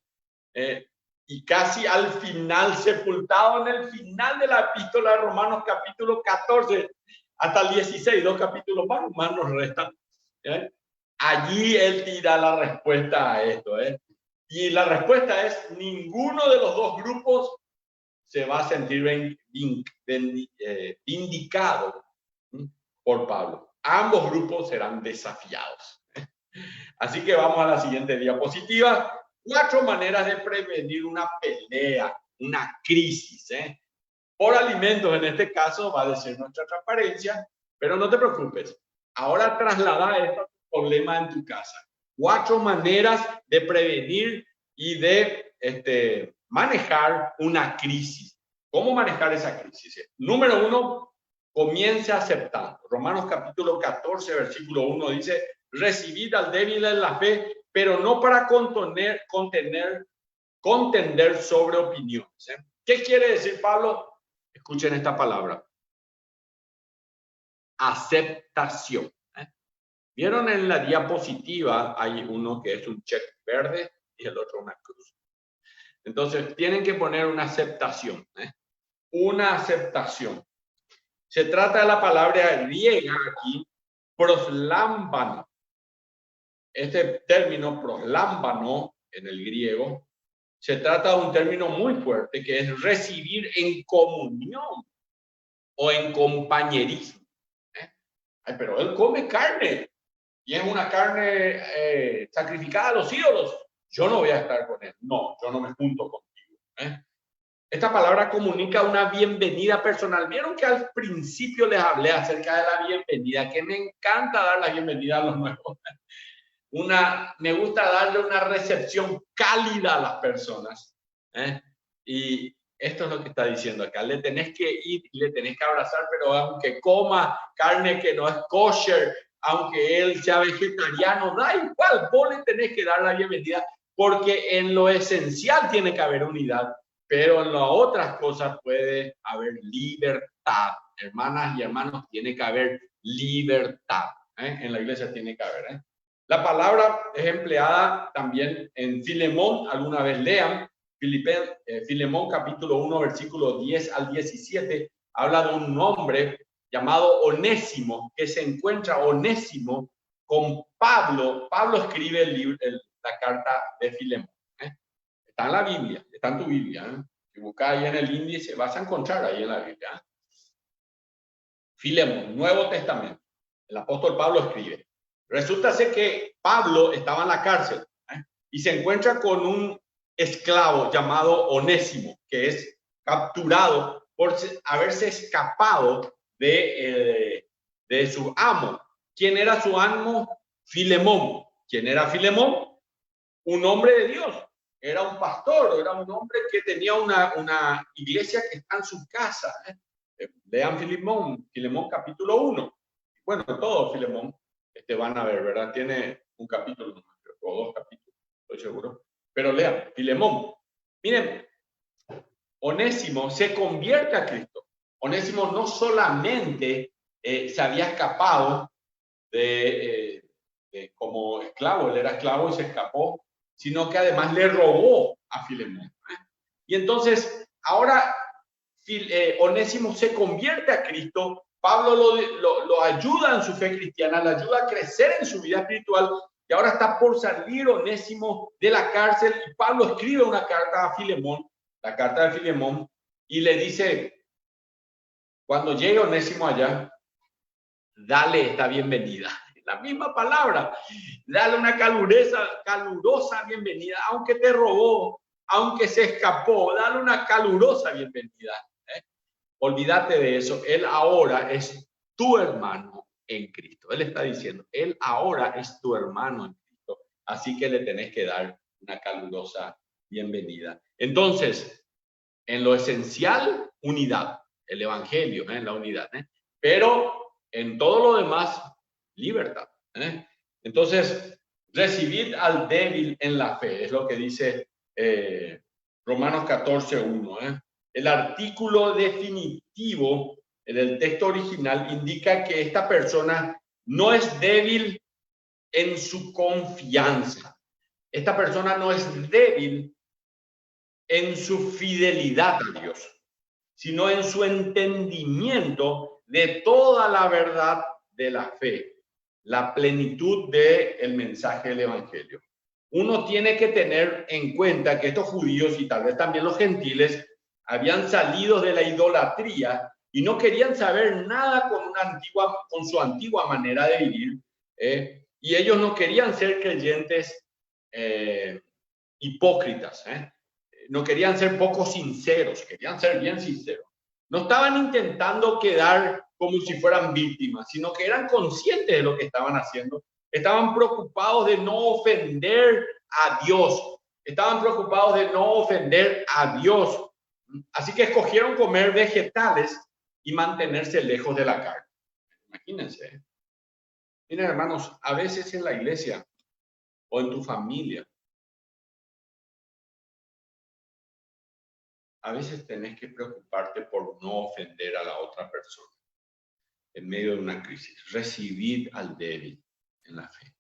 Y casi al final, sepultado en el final de la epístola de Romanos capítulo 14 hasta el 16, 2 capítulos más nos restan. Allí él tira la respuesta a esto. Y la respuesta es, ninguno de los dos grupos se va a sentir vindicado por Pablo. Ambos grupos serán desafiados. Así que vamos a la siguiente diapositiva. 4 maneras de prevenir una pelea, una crisis. Por alimentos, en este caso, va a decir nuestra transparencia, pero no te preocupes. Ahora traslada este problema en tu casa. 4 maneras de prevenir y de manejar una crisis. ¿Cómo manejar esa crisis? Número 1, comience aceptando. Romanos capítulo 14, versículo 1 dice, recibid al débil en la fe, pero no para contender sobre opiniones. ¿Qué quiere decir Pablo? Escuchen esta palabra. Aceptación. ¿Vieron en la diapositiva? Hay uno que es un check verde y el otro una cruz. Entonces, tienen que poner una aceptación. Una aceptación. Se trata de la palabra griega aquí, proslámbano. Este término proslámbano en el griego se trata de un término muy fuerte que es recibir en comunión o en compañerismo. Ay, pero él come carne y es una carne sacrificada a los ídolos. Yo no voy a estar con él. No, yo no me junto contigo. Esta palabra comunica una bienvenida personal. Vieron que al principio les hablé acerca de la bienvenida, que me encanta dar la bienvenida a los nuevos. Me gusta darle una recepción cálida a las personas. Y esto es lo que está diciendo acá. Le tenés que ir y le tenés que abrazar, pero aunque coma carne que no es kosher, aunque él sea vegetariano, da igual, vos le tenés que dar la bienvenida, porque en lo esencial tiene que haber unidad, pero en las otras cosas puede haber libertad. Hermanas y hermanos, tiene que haber libertad. En la iglesia tiene que haber. La palabra es empleada también en Filemón, alguna vez lean, Filemón capítulo 1, versículo 10 al 17, habla de un hombre llamado Onésimo, que se encuentra Onésimo con Pablo. Pablo escribe la carta de Filemón. Está en la Biblia, está en tu Biblia. Si buscas ahí en el índice, vas a encontrar ahí en la Biblia. Filemón, Nuevo Testamento. El apóstol Pablo escribe. Resulta ser que Pablo estaba en la cárcel y se encuentra con un esclavo llamado Onésimo, que es capturado por haberse escapado de su amo. ¿Quién era su amo? Filemón. ¿Quién era Filemón? Un hombre de Dios. Era un pastor, era un hombre que tenía una iglesia que está en su casa. Lean Filemón capítulo 1. Bueno, todo Filemón van a ver, ¿verdad? Tiene un capítulo o 2 capítulos, estoy seguro. Pero lean, Filemón. Miren, Onésimo se convierte a Cristo. Onésimo no solamente se había escapado como esclavo, él era esclavo y se escapó, sino que además le robó a Filemón. Y entonces, ahora Onésimo se convierte a Cristo. Pablo lo ayuda en su fe cristiana, le ayuda a crecer en su vida espiritual, y ahora está por salir Onésimo de la cárcel, y Pablo escribe una carta a Filemón, la carta de Filemón, y le dice, cuando llegue Onésimo allá, dale esta bienvenida. La misma palabra, dale una calurosa bienvenida, aunque te robó, aunque se escapó, dale una calurosa bienvenida. Olvídate de eso, él ahora es tu hermano en Cristo. Él está diciendo, él ahora es tu hermano en Cristo, así que le tenés que dar una calurosa bienvenida. Entonces, en lo esencial, unidad, el evangelio, la unidad, pero en todo lo demás, libertad. Entonces, recibid al débil en la fe, es lo que dice Romanos 14:1. El artículo definitivo en el texto original indica que esta persona no es débil en su confianza. Esta persona no es débil en su fidelidad a Dios, sino en su entendimiento de toda la verdad de la fe, la plenitud del mensaje del evangelio. Uno tiene que tener en cuenta que estos judíos y tal vez también los gentiles habían salido de la idolatría y no querían saber nada con su antigua manera de vivir, y ellos no querían ser creyentes hipócritas, no querían ser poco sinceros, querían ser bien sinceros. No estaban intentando quedar como si fueran víctimas, sino que eran conscientes de lo que estaban haciendo. Estaban preocupados de no ofender a Dios. Estaban preocupados de no ofender a Dios. Así que escogieron comer vegetales y mantenerse lejos de la carne. Imagínense. Miren, hermanos, a veces en la iglesia o en tu familia, a veces tenés que preocuparte por no ofender a la otra persona en medio de una crisis. Recibir al débil en la fe.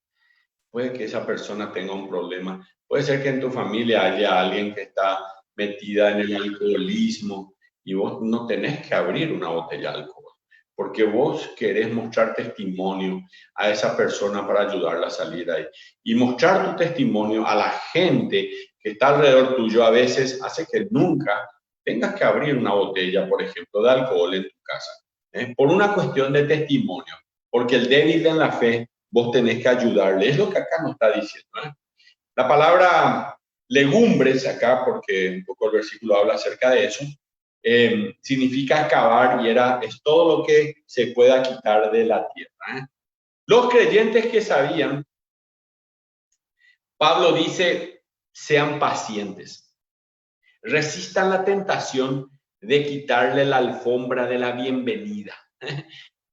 Puede que esa persona tenga un problema. Puede ser que en tu familia haya alguien que está metida en el alcoholismo y vos no tenés que abrir una botella de alcohol, porque vos querés mostrar testimonio a esa persona para ayudarla a salir de ahí. Y mostrar tu testimonio a la gente que está alrededor tuyo a veces hace que nunca tengas que abrir una botella, por ejemplo, de alcohol en tu casa, por una cuestión de testimonio, porque el débil en la fe, vos tenés que ayudarle. Es lo que acá nos está diciendo. La palabra legumbres acá, porque un poco el versículo habla acerca de eso, significa excavar y es todo lo que se pueda quitar de la tierra. Los creyentes que sabían, Pablo dice, sean pacientes, resistan la tentación de quitarle la alfombra de la bienvenida.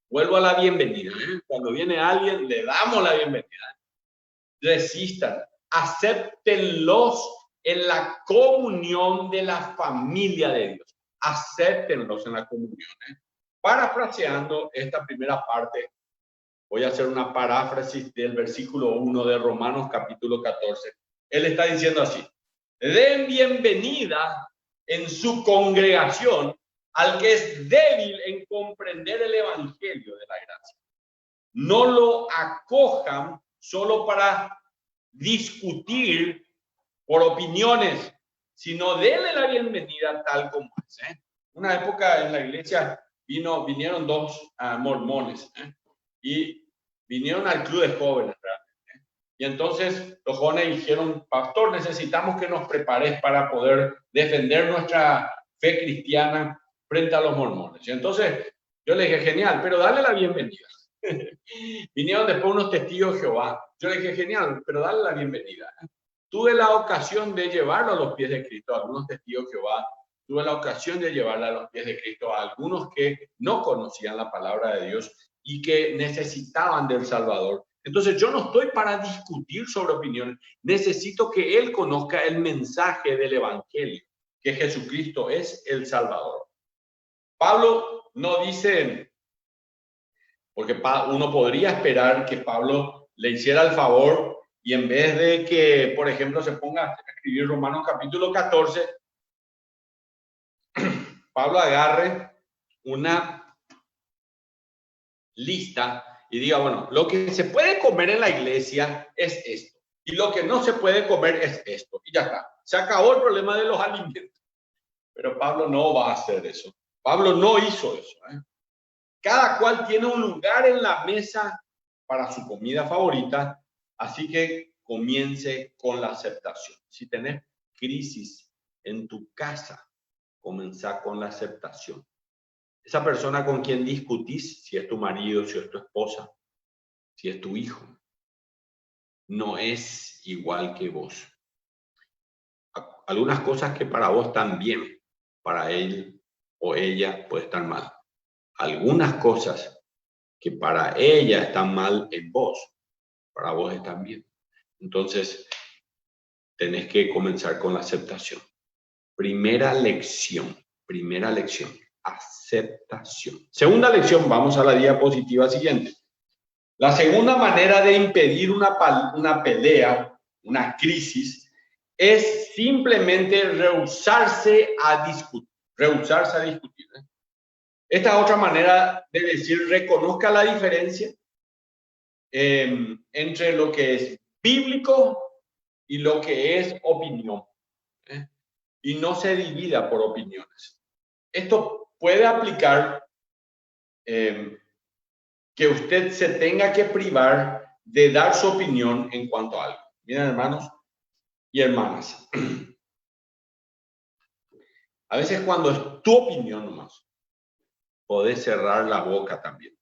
Vuelvo a la bienvenida. Cuando viene alguien, le damos la bienvenida. Resistan, acéptenlos en la comunión de la familia de Dios. Acéptenlos en la comunión. Parafraseando esta primera parte, voy a hacer una paráfrasis del versículo 1 de Romanos capítulo 14. Él está diciendo así: den bienvenida en su congregación al que es débil en comprender el evangelio de la gracia. No lo acojan solo para discutir por opiniones, sino denle la bienvenida tal como es. Una época en la iglesia vinieron dos mormones y vinieron al club de jóvenes realmente. Y entonces los jóvenes dijeron: pastor, necesitamos que nos prepares para poder defender nuestra fe cristiana frente a los mormones. Y entonces yo le dije: genial, pero dale la bienvenida. Vinieron después unos testigos de Jehová. Yo le dije: genial, pero dale la bienvenida. Tuve la ocasión de llevarlo a los pies de Cristo a algunos testigos de Jehová. Tuve la ocasión de llevarle a los pies de Cristo a algunos que no conocían la palabra de Dios y que necesitaban del Salvador. Entonces yo no estoy para discutir sobre opiniones. Necesito que él conozca el mensaje del Evangelio, que Jesucristo es el Salvador. Pablo no dice, porque uno podría esperar que Pablo le hiciera el favor y en vez de que, por ejemplo, se ponga a escribir Romanos capítulo 14, Pablo agarre una lista y diga: bueno, lo que se puede comer en la iglesia es esto y lo que no se puede comer es esto, y ya está. Se acabó el problema de los alimentos. Pero Pablo no va a hacer eso. Pablo no hizo eso. Cada cual tiene un lugar en la mesa para su comida favorita, así que comience con la aceptación. Si tenés crisis en tu casa, comenzá con la aceptación. Esa persona con quien discutís, si es tu marido, si es tu esposa, si es tu hijo, no es igual que vos. Algunas cosas que para vos están bien, para él o ella puede estar mal. Algunas cosas que para ella están mal en vos, para vos están bien. Entonces, tenés que comenzar con la aceptación. Primera lección, aceptación. Segunda lección, vamos a la diapositiva siguiente. La segunda manera de impedir una pelea, una crisis, es simplemente rehusarse a discutir. Esta otra manera de decir: reconozca la diferencia entre lo que es bíblico y lo que es opinión. Y no se divida por opiniones. Esto puede aplicar que usted se tenga que privar de dar su opinión en cuanto a algo. Miren, hermanos y hermanas, a veces cuando es tu opinión nomás, podés cerrar la boca también.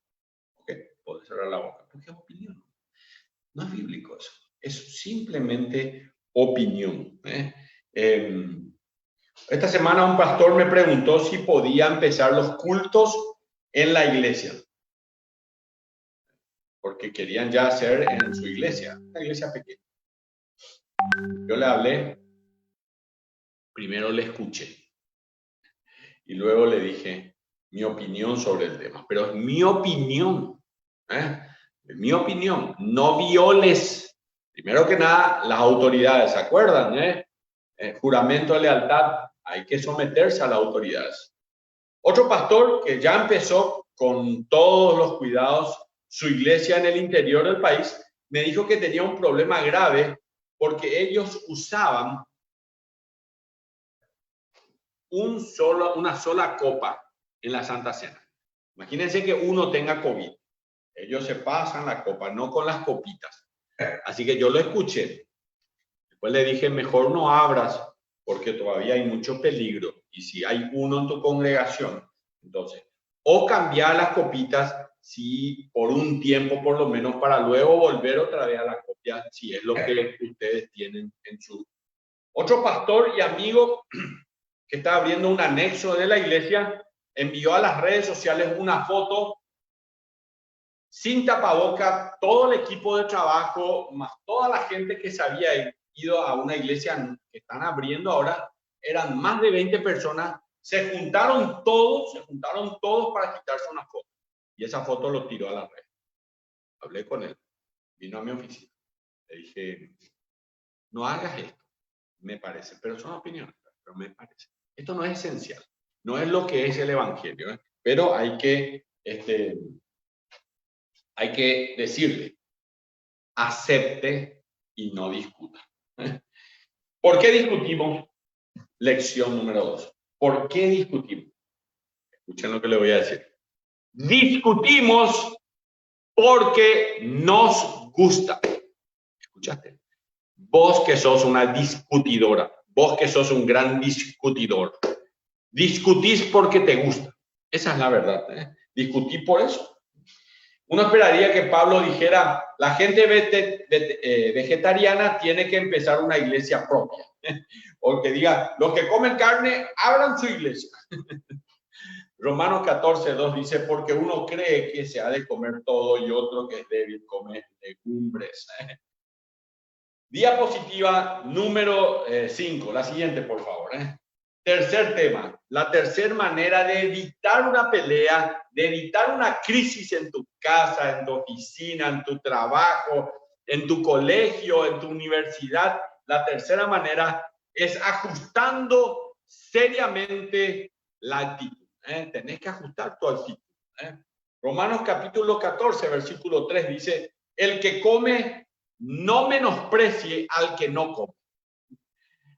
¿Ok? Podés cerrar la boca. Porque es opinión. No es bíblico eso. Es simplemente opinión. Esta semana un pastor me preguntó si podía empezar los cultos en la iglesia. Porque querían ya hacer en su iglesia, una iglesia pequeña. Yo le hablé, primero le escuché y luego le dije mi opinión sobre el tema. Pero es mi opinión, mi opinión. No violes, primero que nada, las autoridades, ¿se acuerdan? Juramento de lealtad, hay que someterse a las autoridades. Otro pastor que ya empezó con todos los cuidados su iglesia en el interior del país, me dijo que tenía un problema grave porque ellos usaban una sola copa en la Santa Cena. Imagínense que uno tenga COVID. Ellos se pasan la copa, no con las copitas. Así que yo lo escuché. Después le dije, mejor no abras porque todavía hay mucho peligro. Y si hay uno en tu congregación, entonces, o cambiar las copitas, si por un tiempo por lo menos, para luego volver otra vez a la copia, si es lo que ustedes tienen en su... Otro pastor y amigo que está abriendo un anexo de la iglesia, envió a las redes sociales una foto sin tapaboca, todo el equipo de trabajo, más toda la gente que se había ido a una iglesia que están abriendo ahora, eran más de 20 personas, se juntaron todos para quitarse una foto. Y esa foto lo tiró a la red. Hablé con él, vino a mi oficina. Le dije, no hagas esto, me parece, pero son opiniones, pero me parece. Esto no es esencial, no es lo que es el evangelio, pero hay que decirle, acepte y no discuta. ¿Por qué discutimos? Lección número 2. ¿Por qué discutimos? Escuchen lo que le voy a decir. Discutimos porque nos gusta. ¿Escuchaste? Vos que sos una discutidora, vos que sos un gran discutidor, discutís porque te gusta. Esa es la verdad. Discutí por eso. Uno esperaría que Pablo dijera, la gente vegetariana tiene que empezar una iglesia propia. O que diga, los que comen carne, abran su iglesia. Romanos 14:2 dice, porque uno cree que se ha de comer todo y otro que es débil come legumbres. Diapositiva número 5, la siguiente, por favor. Tercer tema, la tercera manera de evitar una pelea, de evitar una crisis en tu casa, en tu oficina, en tu trabajo, en tu colegio, en tu universidad. La tercera manera es ajustando seriamente la actitud. Tenés que ajustar tu actitud. Romanos capítulo 14, versículo 3 dice, el que come no menosprecie al que no come.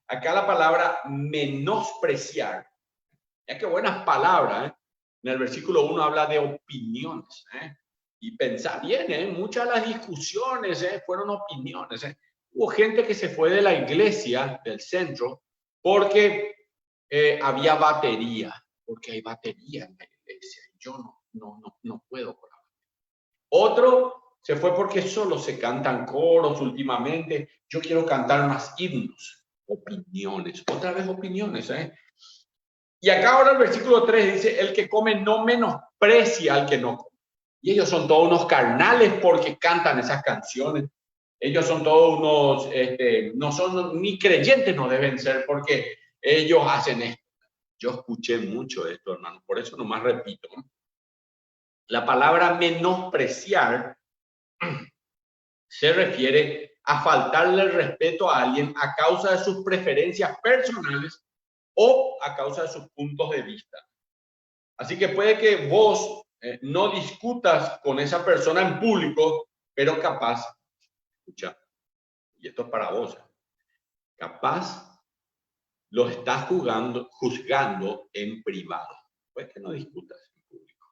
Acá la palabra menospreciar. Ya que buenas palabras. En el versículo 1 habla de opiniones. Y pensar bien, muchas de las discusiones fueron opiniones. Hubo gente que se fue de la iglesia, del centro, porque había batería. Porque hay batería en la iglesia. Yo no puedo con la batería. Otro se fue porque solo se cantan coros últimamente. Yo quiero cantar más himnos. Opiniones, otra vez opiniones. Y acá ahora el versículo 3 dice, el que come no menosprecia al que no come. Y ellos son todos unos carnales porque cantan esas canciones. Ellos son todos unos, no son ni creyentes, no deben ser porque ellos hacen esto. Yo escuché mucho esto, hermano, por eso nomás repito. La palabra menospreciar se refiere a faltarle el respeto a alguien a causa de sus preferencias personales o a causa de sus puntos de vista. Así que puede que vos no discutas con esa persona en público, pero capaz, escucha, y esto es para vos, capaz lo estás juzgando en privado. Puede que no discutas en público.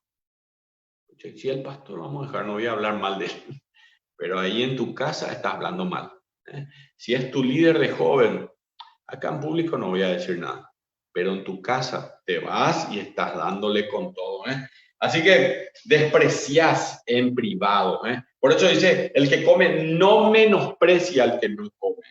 Escucha, si el pastor, vamos a dejar, no voy a hablar mal de él. Pero ahí en tu casa estás hablando mal. Si es tu líder de joven, acá en público no voy a decir nada, pero en tu casa te vas y estás dándole con todo. Así que despreciás en privado. Por eso dice, el que come no menosprecia al que no come.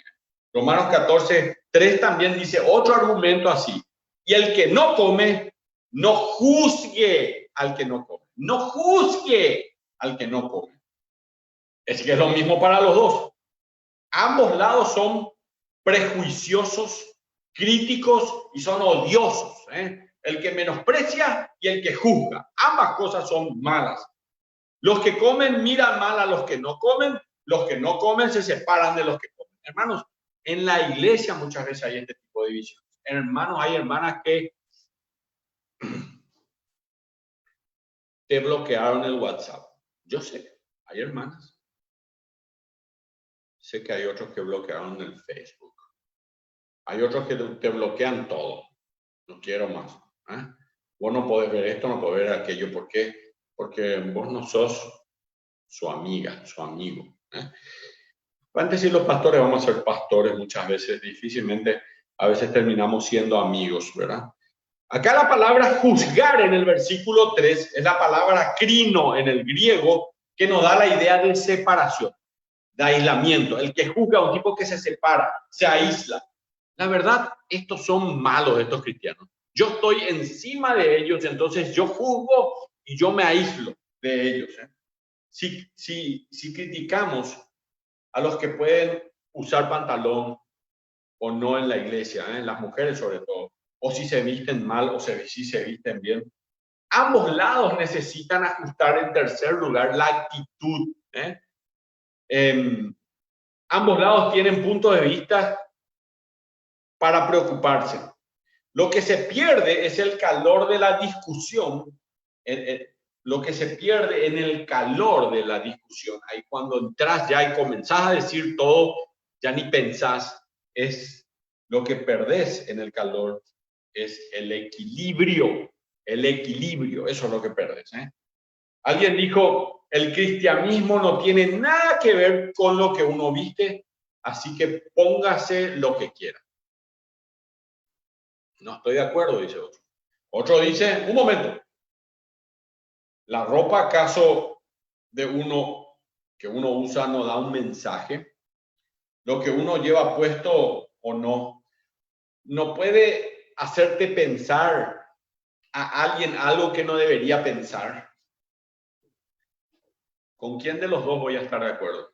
Romanos 14:3 también dice otro argumento así. Y el que no come, no juzgue al que no come. No juzgue al que no come. Es que es lo mismo para los dos. Ambos lados son prejuiciosos, críticos y son odiosos. El que menosprecia y el que juzga. Ambas cosas son malas. Los que comen miran mal a los que no comen. Los que no comen se separan de los que comen. Hermanos, en la iglesia muchas veces hay este tipo de divisiones. Hermanos, hay hermanas que te bloquearon el WhatsApp. Yo sé, hay hermanas. Sé que hay otros que bloquearon el Facebook. Hay otros que te bloquean todo. No quiero más. Vos no podés ver esto, no podés ver aquello. ¿Por qué? Porque vos no sos su amiga, su amigo. Van a decir los pastores, vamos a ser pastores muchas veces. Difícilmente, a veces terminamos siendo amigos, ¿verdad? Acá la palabra juzgar en el versículo 3 es la palabra crino en el griego, que nos da la idea de separación, de aislamiento. El que juzga a un tipo que se separa, se aísla. La verdad, estos son malos, estos cristianos. Yo estoy encima de ellos, entonces yo juzgo y yo me aíslo de ellos. Si criticamos a los que pueden usar pantalón o no en la iglesia, las mujeres sobre todo, o si se visten mal o si se visten bien, ambos lados necesitan ajustar en tercer lugar la actitud. Ambos lados tienen puntos de vista para preocuparse. Lo que se pierde es el calor de la discusión. Lo que se pierde en el calor de la discusión, ahí cuando entras ya y comenzás a decir todo, ya ni pensás, es lo que perdés en el calor, es el equilibrio, eso es lo que perdés. Alguien dijo, el cristianismo no tiene nada que ver con lo que uno viste, así que póngase lo que quiera. No estoy de acuerdo, dice otro. Otro dice, un momento, ¿la ropa acaso de uno que uno usa no da un mensaje? Lo que uno lleva puesto o no puede hacerte pensar a alguien algo que no debería pensar. ¿Con quién de los dos voy a estar de acuerdo?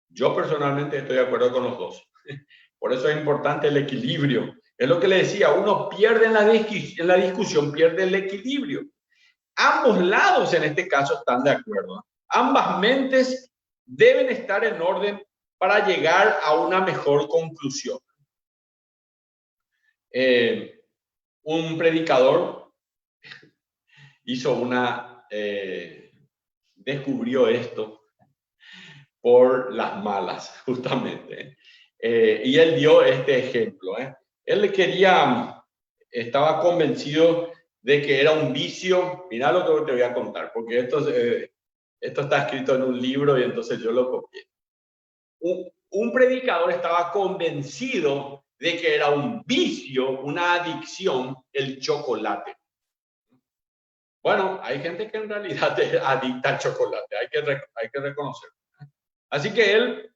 Yo personalmente estoy de acuerdo con los dos. Por eso es importante el equilibrio. Es lo que le decía, uno pierde en la discusión, pierde el equilibrio. Ambos lados en este caso están de acuerdo. Ambas mentes deben estar en orden para llegar a una mejor conclusión. Un predicador descubrió esto por las malas, justamente. Y él dio este ejemplo. Él estaba convencido de que era un vicio. Mirá lo que te voy a contar, porque esto está escrito en un libro y entonces yo lo copié. Un predicador estaba convencido de que era un vicio, una adicción, el chocolate. Bueno, hay gente que en realidad es adicta al chocolate, hay que reconocerlo. Así que él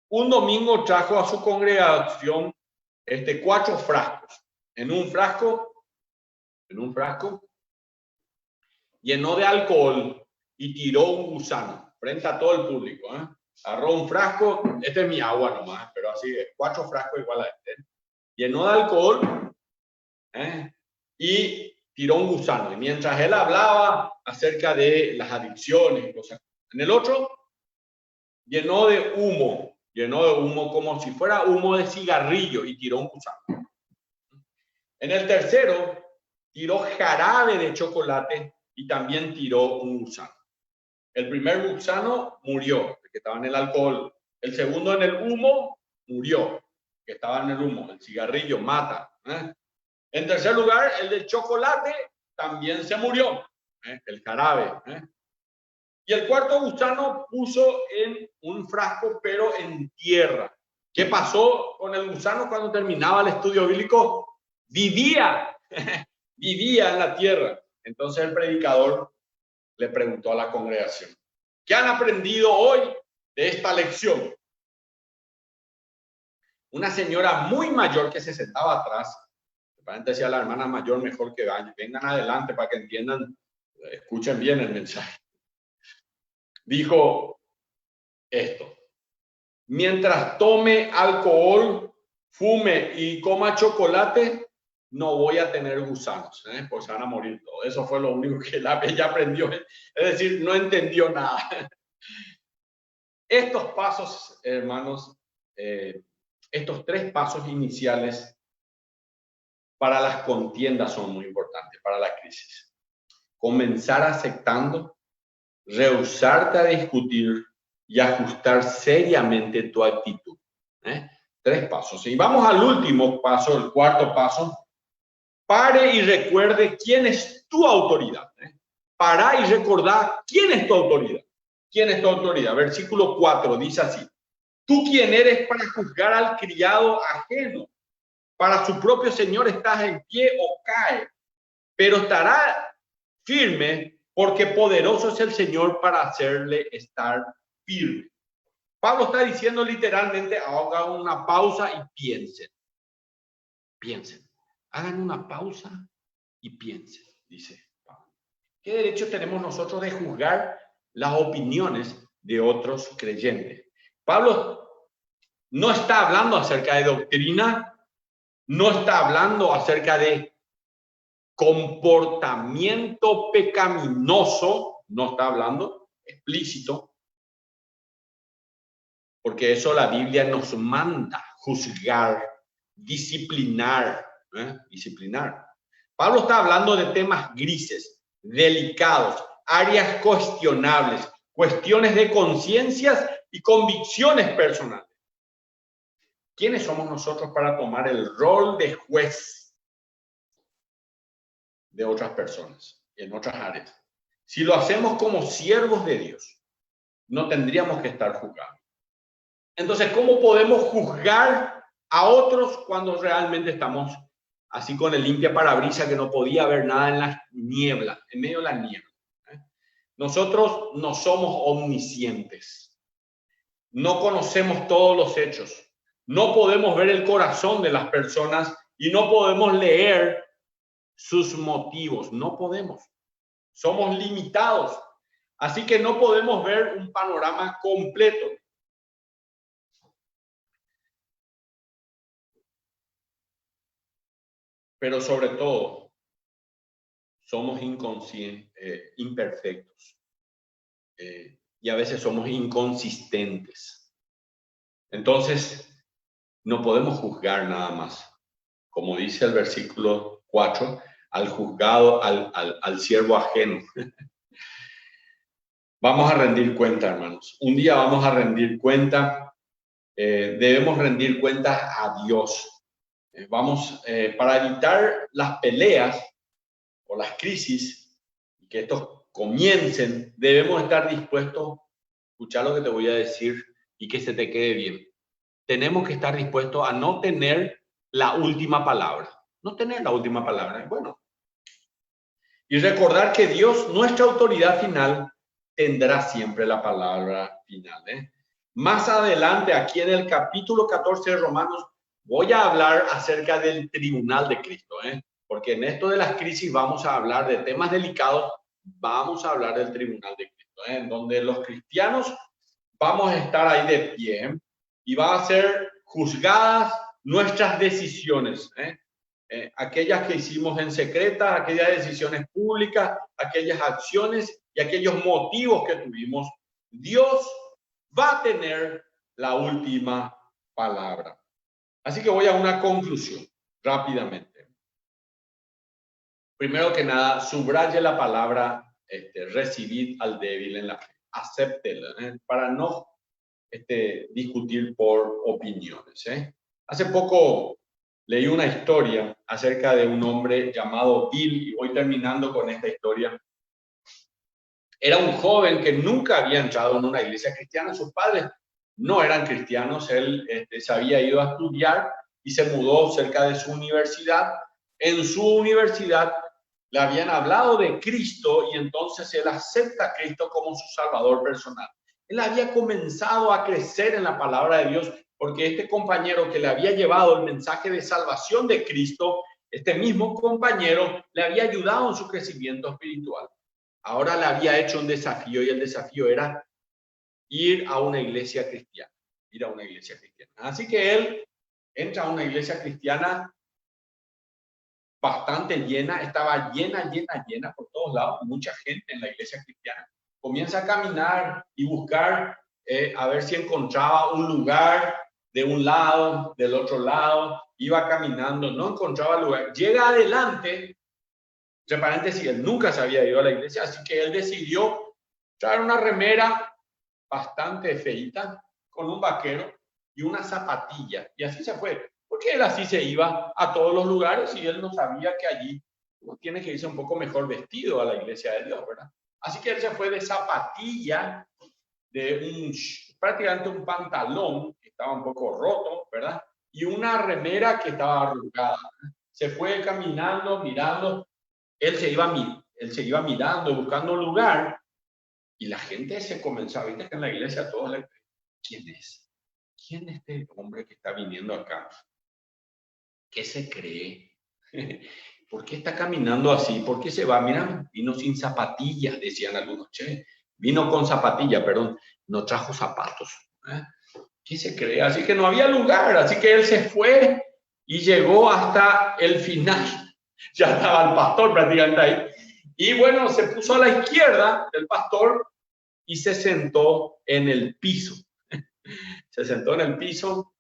un domingo trajo a su congregación 4 frascos. En un frasco llenó de alcohol y tiró un gusano frente a todo el público. Agarró un frasco, este es mi agua nomás, pero así, 4 frascos igual a este. Llenó de alcohol y tiró un gusano. Y mientras él hablaba acerca de las adicciones y cosas. En el otro, llenó de humo como si fuera humo de cigarrillo y tiró un gusano. En el tercero, tiró jarabe de chocolate y también tiró un gusano. El primer gusano murió, que estaba en el alcohol. El segundo en el humo murió, que estaba en el humo. El cigarrillo mata. En tercer lugar, el de chocolate también se murió, el jarabe. Y el cuarto gusano puso en un frasco, pero en tierra. ¿Qué pasó con el gusano cuando terminaba el estudio bíblico? Vivía en la tierra. Entonces el predicador le preguntó a la congregación: ¿qué han aprendido hoy de esta lección? Una señora muy mayor que se sentaba atrás, aparentemente decía la hermana mayor, mejor que vengan adelante para que entiendan, escuchen bien el mensaje, dijo esto: mientras tome alcohol, fume y coma chocolate, no voy a tener gusanos, pues se van a morir todos. Eso fue lo único que ella aprendió, es decir, no entendió nada. Estos pasos, hermanos, estos 3 pasos iniciales para las contiendas son muy importantes, para la crisis. Comenzar aceptando, rehusarte a discutir y ajustar seriamente tu actitud. 3 pasos. Y vamos al último paso, el 4º paso. Pare y recuerde quién es tu autoridad. Para y recordar quién es tu autoridad. ¿Quién es tu autoridad? Versículo 4 dice así: ¿tú quién eres para juzgar al criado ajeno? Para su propio señor estás en pie o cae, pero estará firme porque poderoso es el Señor para hacerle estar firme. Pablo está diciendo literalmente: hagan una pausa y piensen. Piensen. Hagan una pausa y piensen, dice Pablo. ¿Qué derecho tenemos nosotros de juzgar las opiniones de otros creyentes? Pablo no está hablando acerca de doctrina, no está hablando acerca de comportamiento pecaminoso, no está hablando explícito, porque eso la Biblia nos manda juzgar, disciplinar. Disciplinar. Pablo está hablando de temas grises, delicados, áreas cuestionables, cuestiones de conciencias y convicciones personales. ¿Quiénes somos nosotros para tomar el rol de juez de otras personas en otras áreas? Si lo hacemos como siervos de Dios, no tendríamos que estar juzgando. Entonces, ¿cómo podemos juzgar a otros cuando realmente estamos así con el limpia parabrisas que no podía ver nada en la niebla, en medio de la niebla? Nosotros no somos omniscientes. No conocemos todos los hechos. No podemos ver el corazón de las personas y no podemos leer sus motivos. No podemos. Somos limitados. Así que no podemos ver un panorama completo. Pero sobre todo, somos imperfectos y a veces somos inconsistentes. Entonces, no podemos juzgar nada más. Como dice el versículo 4, al juzgado, al siervo ajeno. Vamos a rendir cuenta, hermanos. Un día vamos a rendir cuenta. Debemos rendir cuentas a Dios. Para evitar las peleas o las crisis, que estos comiencen, debemos estar dispuestos a escuchar lo que te voy a decir y que se te quede bien. Tenemos que estar dispuestos a no tener la última palabra. No tener la última palabra, bueno. Y recordar que Dios, nuestra autoridad final, tendrá siempre la palabra final. Más adelante, aquí en el capítulo 14 de Romanos, voy a hablar acerca del tribunal de Cristo, porque en esto de las crisis vamos a hablar de temas delicados, vamos a hablar del tribunal de Cristo, en donde los cristianos vamos a estar ahí de pie y van a ser juzgadas nuestras decisiones, aquellas que hicimos en secreta, aquellas decisiones públicas, aquellas acciones y aquellos motivos que tuvimos. Dios va a tener la última palabra. Así que voy a una conclusión rápidamente. Primero que nada, subraye la palabra recibid al débil en la fe. Acéptela, para no discutir por opiniones. Hace poco leí una historia acerca de un hombre llamado Bill y voy terminando con esta historia. Era un joven que nunca había entrado en una iglesia cristiana. Sus padres no eran cristianos. Él se había ido a estudiar y se mudó cerca de su universidad. En su universidad le habían hablado de Cristo y entonces él acepta a Cristo como su Salvador personal. Él había comenzado a crecer en la palabra de Dios porque este compañero que le había llevado el mensaje de salvación de Cristo, este mismo compañero le había ayudado en su crecimiento espiritual. Ahora le había hecho un desafío y el desafío era ir a una iglesia cristiana. Ir a una iglesia cristiana. Así que él entra a una iglesia cristiana bastante llena, estaba llena por todos lados, mucha gente en la iglesia cristiana. Comienza a caminar y buscar a ver si encontraba un lugar de un lado, del otro lado, iba caminando, no encontraba lugar. Llega adelante, entre paréntesis, él nunca se había ido a la iglesia, así que él decidió traer una remera bastante feita, con un vaquero y una zapatilla, y así se fue. Porque él así se iba a todos los lugares y él no sabía que allí uno tiene que irse un poco mejor vestido a la iglesia de Dios, ¿verdad? Así que él se fue de zapatilla, de prácticamente un pantalón que estaba un poco roto, ¿verdad? Y una remera que estaba arrugada. Se fue caminando, mirando. Él se iba mirando, buscando un lugar y la gente se comenzó, viste que en la iglesia todos le... ¿Quién es? ¿Quién es este hombre que está viniendo acá? ¿Qué se cree? ¿Por qué está caminando así? ¿Por qué se va? Mira, vino sin zapatillas, decían algunos. Che, vino con zapatilla, perdón, no trajo zapatos. ¿Qué se cree? Así que no había lugar, así que él se fue y llegó hasta el final. Ya estaba el pastor prácticamente ahí. Y bueno, se puso a la izquierda del pastor y se sentó en el piso. Se sentó en el piso.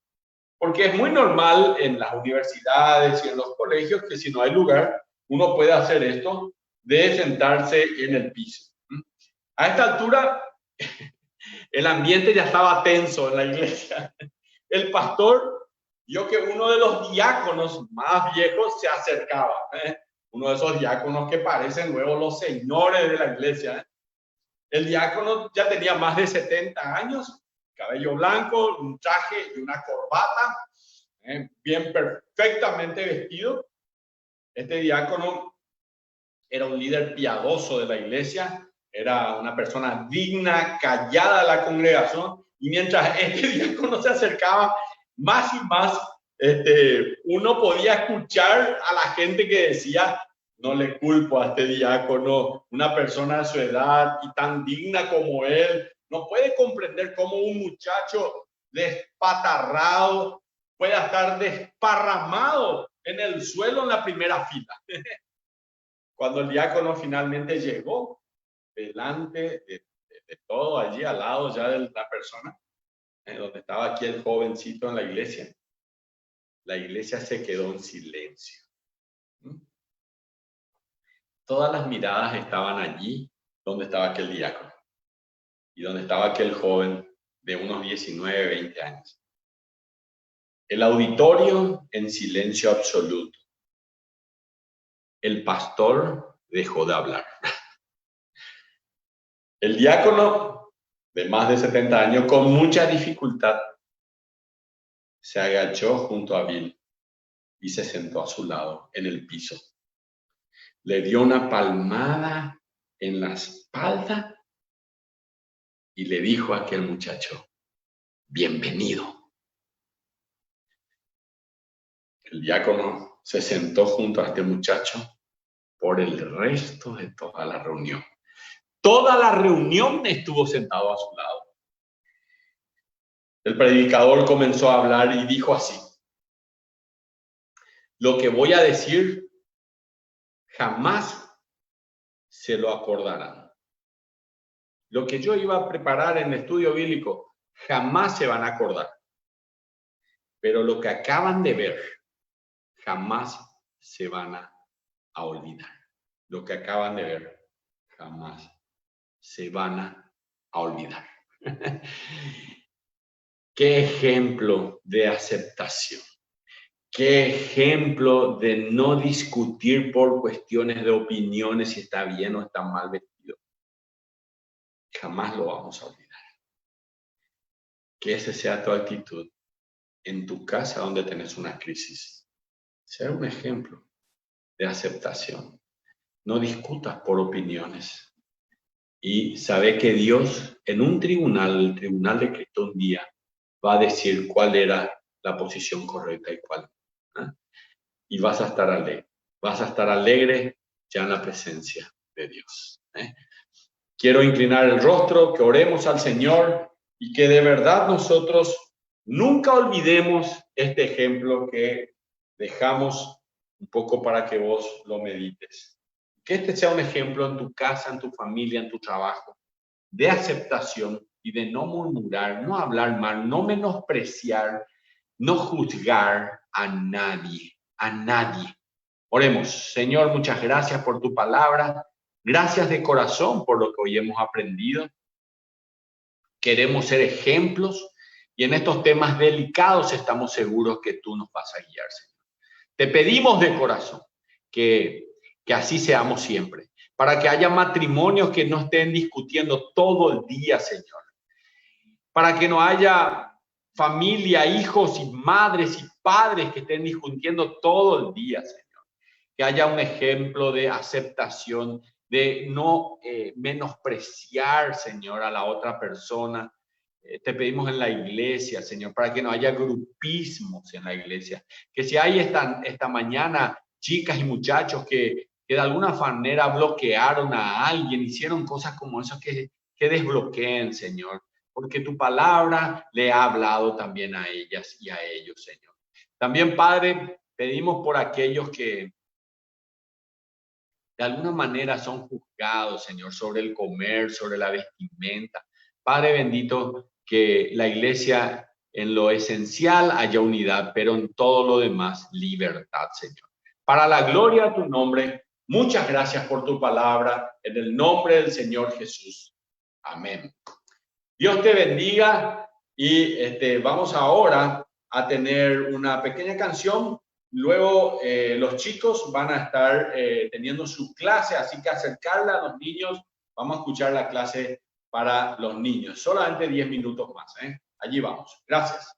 Porque es muy normal en las universidades y en los colegios que si no hay lugar, uno puede hacer esto de sentarse en el piso. A esta altura, el ambiente ya estaba tenso en la iglesia. El pastor vio que uno de los diáconos más viejos se acercaba. Uno de esos diáconos que parecen luego los señores de la iglesia. El diácono ya tenía más de 70 años, cabello blanco, un traje y una corbata. Bien perfectamente vestido. Este diácono era un líder piadoso de la iglesia, era una persona digna, callada de la congregación, y mientras este diácono se acercaba más y más, uno podía escuchar a la gente que decía: no le culpo a este diácono, una persona de su edad y tan digna como él, no puede comprender cómo un muchacho despatarrado pueda estar desparramado en el suelo en la primera fila. Cuando el diácono finalmente llegó delante de todo, allí al lado ya de la persona, donde estaba aquí el jovencito en la iglesia se quedó en silencio. Todas las miradas estaban allí donde estaba aquel diácono y donde estaba aquel joven de unos 19, 20 años. El auditorio en silencio absoluto. El pastor dejó de hablar. El diácono, de más de 70 años, con mucha dificultad, se agachó junto a Bill y se sentó a su lado en el piso. Le dio una palmada en la espalda y le dijo a aquel muchacho: bienvenido. El diácono se sentó junto a este muchacho por el resto de toda la reunión. Toda la reunión estuvo sentado a su lado. El predicador comenzó a hablar y dijo así: lo que voy a decir jamás se lo acordarán. Lo que yo iba a preparar en el estudio bíblico jamás se van a acordar. Pero lo que acaban de ver jamás se van a olvidar. Lo que acaban de ver jamás se van a olvidar. Qué ejemplo de aceptación. Qué ejemplo de no discutir por cuestiones de opiniones si está bien o está mal vestido. Jamás lo vamos a olvidar. Que esa sea tu actitud en tu casa donde tenés una crisis. Ser un ejemplo de aceptación. No discutas por opiniones. Y sabe que Dios en un tribunal, el tribunal de Cristo un día, va a decir cuál era la posición correcta y cuál no. ¿Eh? Y vas a estar alegre. Vas a estar alegre ya en la presencia de Dios. Quiero inclinar el rostro, que oremos al Señor y que de verdad nosotros nunca olvidemos este ejemplo que dejamos un poco para que vos lo medites. Que este sea un ejemplo en tu casa, en tu familia, en tu trabajo, de aceptación y de no murmurar, no hablar mal, no menospreciar, no juzgar a nadie, a nadie. Oremos. Señor, muchas gracias por tu palabra. Gracias de corazón por lo que hoy hemos aprendido. Queremos ser ejemplos y en estos temas delicados estamos seguros que tú nos vas a guiar, Señor. Te pedimos de corazón que así seamos siempre, para que haya matrimonios que no estén discutiendo todo el día, Señor. Para que no haya familia, hijos y madres y padres que estén discutiendo todo el día, Señor. Que haya un ejemplo de aceptación, de no menospreciar, Señor, a la otra persona. Te pedimos en la iglesia, Señor, para que no haya grupismos en la iglesia. Que si hay esta mañana chicas y muchachos que de alguna manera bloquearon a alguien, hicieron cosas como eso, que desbloqueen, Señor, porque tu palabra le ha hablado también a ellas y a ellos, Señor. También, Padre, pedimos por aquellos que de alguna manera son juzgados, Señor, sobre el comer, sobre la vestimenta. Padre bendito, que la iglesia en lo esencial haya unidad, pero en todo lo demás libertad, Señor. Para la gloria de tu nombre, muchas gracias por tu palabra, en el nombre del Señor Jesús. Amén. Dios te bendiga y vamos ahora a tener una pequeña canción. Luego los chicos van a estar teniendo su clase, así que acercarla a los niños. Vamos a escuchar la clase para los niños. Solamente 10 minutos más. Allí vamos. Gracias.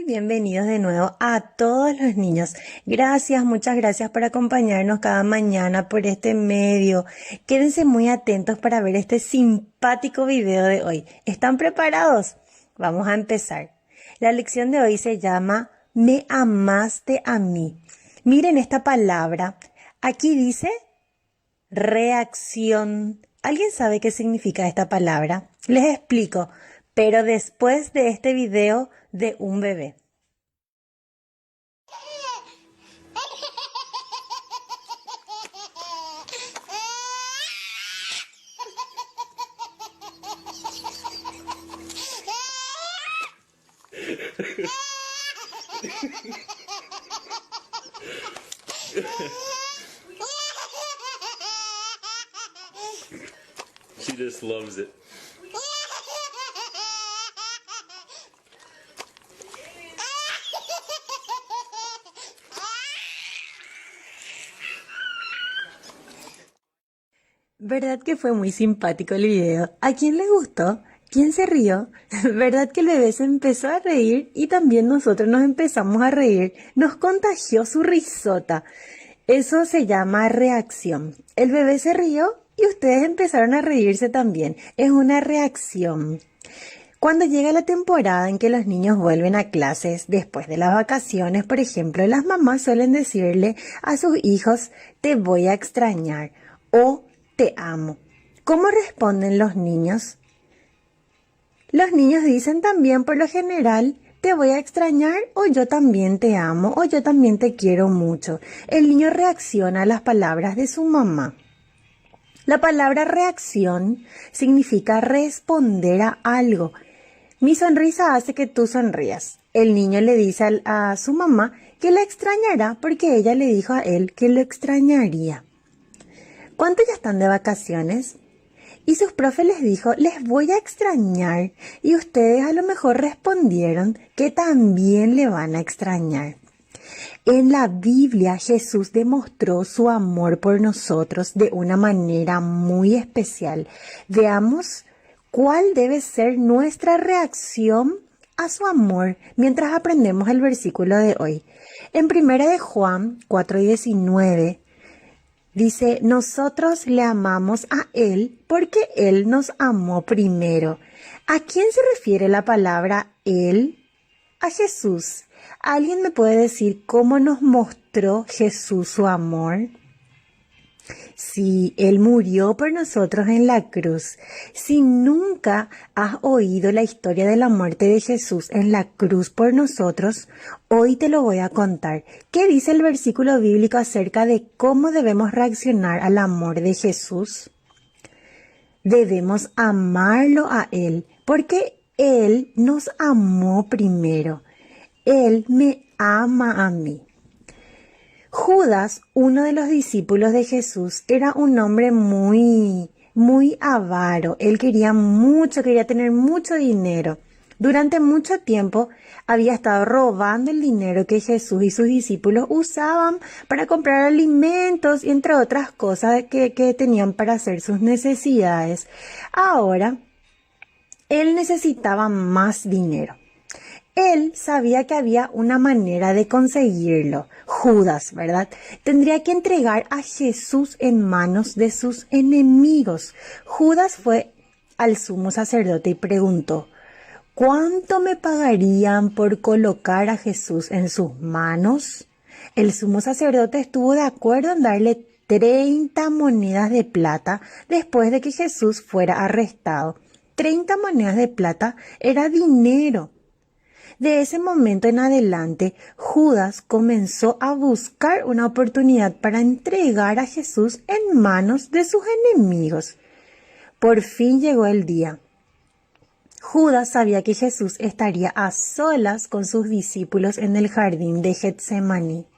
bienvenidos de nuevo a todos los niños. Gracias, muchas gracias por acompañarnos cada mañana por este medio. Quédense muy atentos para ver este simpático video de hoy. ¿Están preparados? Vamos a empezar. La lección de hoy se llama Me amaste a mí. Miren esta palabra. Aquí dice reacción. ¿Alguien sabe qué significa esta palabra? Les explico, pero después de este video de un bebé. She just loves it. ¿Verdad que fue muy simpático el video? ¿A quién le gustó? ¿Quién se rió? ¿Verdad que el bebé se empezó a reír y también nosotros nos empezamos a reír? Nos contagió su risota. Eso se llama reacción. El bebé se rió y ustedes empezaron a reírse también. Es una reacción. Cuando llega la temporada en que los niños vuelven a clases después de las vacaciones, por ejemplo, las mamás suelen decirle a sus hijos, te voy a extrañar o te amo. ¿Cómo responden los niños? Los niños dicen también por lo general, te voy a extrañar o yo también te amo o yo también te quiero mucho. El niño reacciona a las palabras de su mamá. La palabra reacción significa responder a algo. Mi sonrisa hace que tú sonrías. El niño le dice a su mamá que la extrañará porque ella le dijo a él que lo extrañaría. ¿Cuántos ya están de vacaciones? Y sus profes les dijo, les voy a extrañar. Y ustedes a lo mejor respondieron que también le van a extrañar. En la Biblia Jesús demostró su amor por nosotros de una manera muy especial. Veamos cuál debe ser nuestra reacción a su amor mientras aprendemos el versículo de hoy. En 1 de Juan 4:19 dice, nosotros le amamos a Él porque Él nos amó primero. ¿A quién se refiere la palabra Él? A Jesús. ¿Alguien me puede decir cómo nos mostró Jesús su amor? Sí, Él murió por nosotros en la cruz. Si nunca has oído la historia de la muerte de Jesús en la cruz por nosotros, hoy te lo voy a contar. ¿Qué dice el versículo bíblico acerca de cómo debemos reaccionar al amor de Jesús? Debemos amarlo a Él, porque Él nos amó primero. Él me ama a mí. Judas, uno de los discípulos de Jesús, era un hombre muy avaro. Él quería tener mucho dinero. Durante mucho tiempo había estado robando el dinero que Jesús y sus discípulos usaban para comprar alimentos y entre otras cosas que tenían para hacer sus necesidades. Ahora, él necesitaba más dinero. Él sabía que había una manera de conseguirlo. Judas, ¿verdad? Tendría que entregar a Jesús en manos de sus enemigos. Judas fue al sumo sacerdote y preguntó, ¿cuánto me pagarían por colocar a Jesús en sus manos? El sumo sacerdote estuvo de acuerdo en darle 30 monedas de plata después de que Jesús fuera arrestado. 30 monedas de plata era dinero. De ese momento en adelante, Judas comenzó a buscar una oportunidad para entregar a Jesús en manos de sus enemigos. Por fin llegó el día. Judas sabía que Jesús estaría a solas con sus discípulos en el jardín de Getsemaní.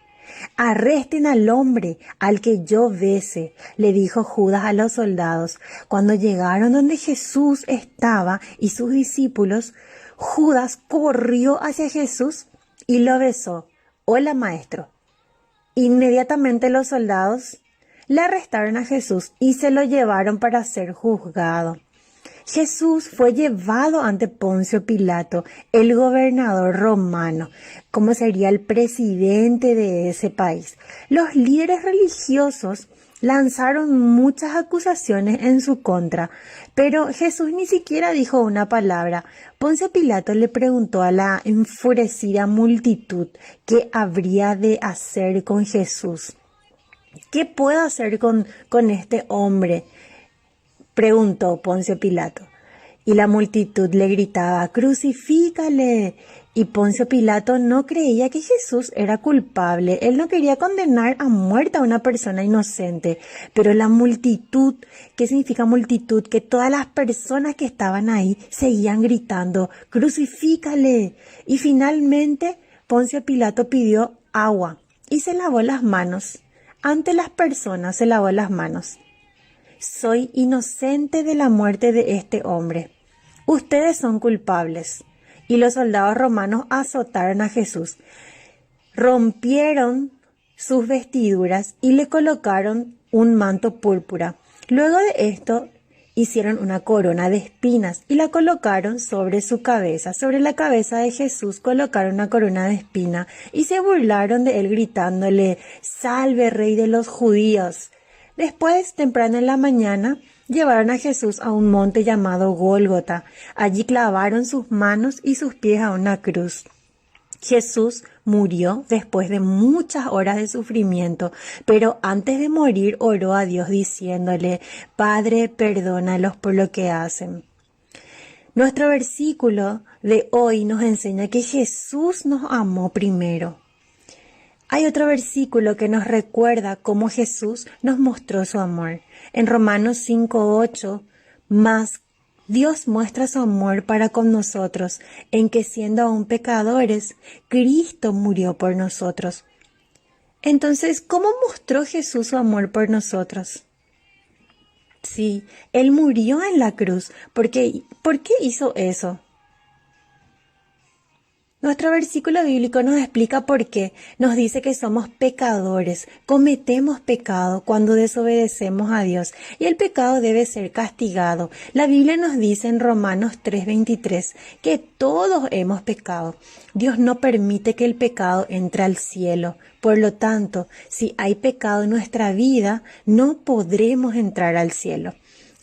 Arresten al hombre al que yo bese, le dijo Judas a los soldados. Cuando llegaron donde Jesús estaba y sus discípulos, Judas corrió hacia Jesús y lo besó. Hola, maestro. Inmediatamente los soldados le arrestaron a Jesús y se lo llevaron para ser juzgado. Jesús fue llevado ante Poncio Pilato, el gobernador romano, como sería el presidente de ese país. Los líderes religiosos lanzaron muchas acusaciones en su contra, pero Jesús ni siquiera dijo una palabra. Poncio Pilato le preguntó a la enfurecida multitud qué habría de hacer con Jesús. ¿Qué puedo hacer con este hombre?, preguntó Poncio Pilato. Y la multitud le gritaba: «¡Crucifícale!». Y Poncio Pilato no creía que Jesús era culpable. Él no quería condenar a muerte a una persona inocente. Pero la multitud, ¿qué significa multitud? Que todas las personas que estaban ahí seguían gritando: «¡Crucifícale!». Y finalmente Poncio Pilato pidió agua y se lavó las manos. Ante las personas se lavó las manos. «Soy inocente de la muerte de este hombre. Ustedes son culpables». Y los soldados romanos azotaron a Jesús, rompieron sus vestiduras y le colocaron un manto púrpura. Luego de esto hicieron una corona de espinas y la colocaron sobre su cabeza. Sobre la cabeza de Jesús colocaron una corona de espina y se burlaron de él gritándole: «¡Salve, Rey de los judíos!». Después, temprano en la mañana, llevaron a Jesús a un monte llamado Gólgota. Allí clavaron sus manos y sus pies a una cruz. Jesús murió después de muchas horas de sufrimiento, pero antes de morir oró a Dios diciéndole: «Padre, perdónalos por lo que hacen». Nuestro versículo de hoy nos enseña que Jesús nos amó primero. Hay otro versículo que nos recuerda cómo Jesús nos mostró su amor. En Romanos 5:8, «Mas Dios muestra su amor para con nosotros, en que siendo aún pecadores, Cristo murió por nosotros». Entonces, ¿cómo mostró Jesús su amor por nosotros? Sí, Él murió en la cruz. ¿Por qué hizo eso? Nuestro versículo bíblico nos explica por qué. Nos dice que somos pecadores, cometemos pecado cuando desobedecemos a Dios y el pecado debe ser castigado. La Biblia nos dice en Romanos 3:23 que todos hemos pecado. Dios no permite que el pecado entre al cielo. Por lo tanto, si hay pecado en nuestra vida, no podremos entrar al cielo.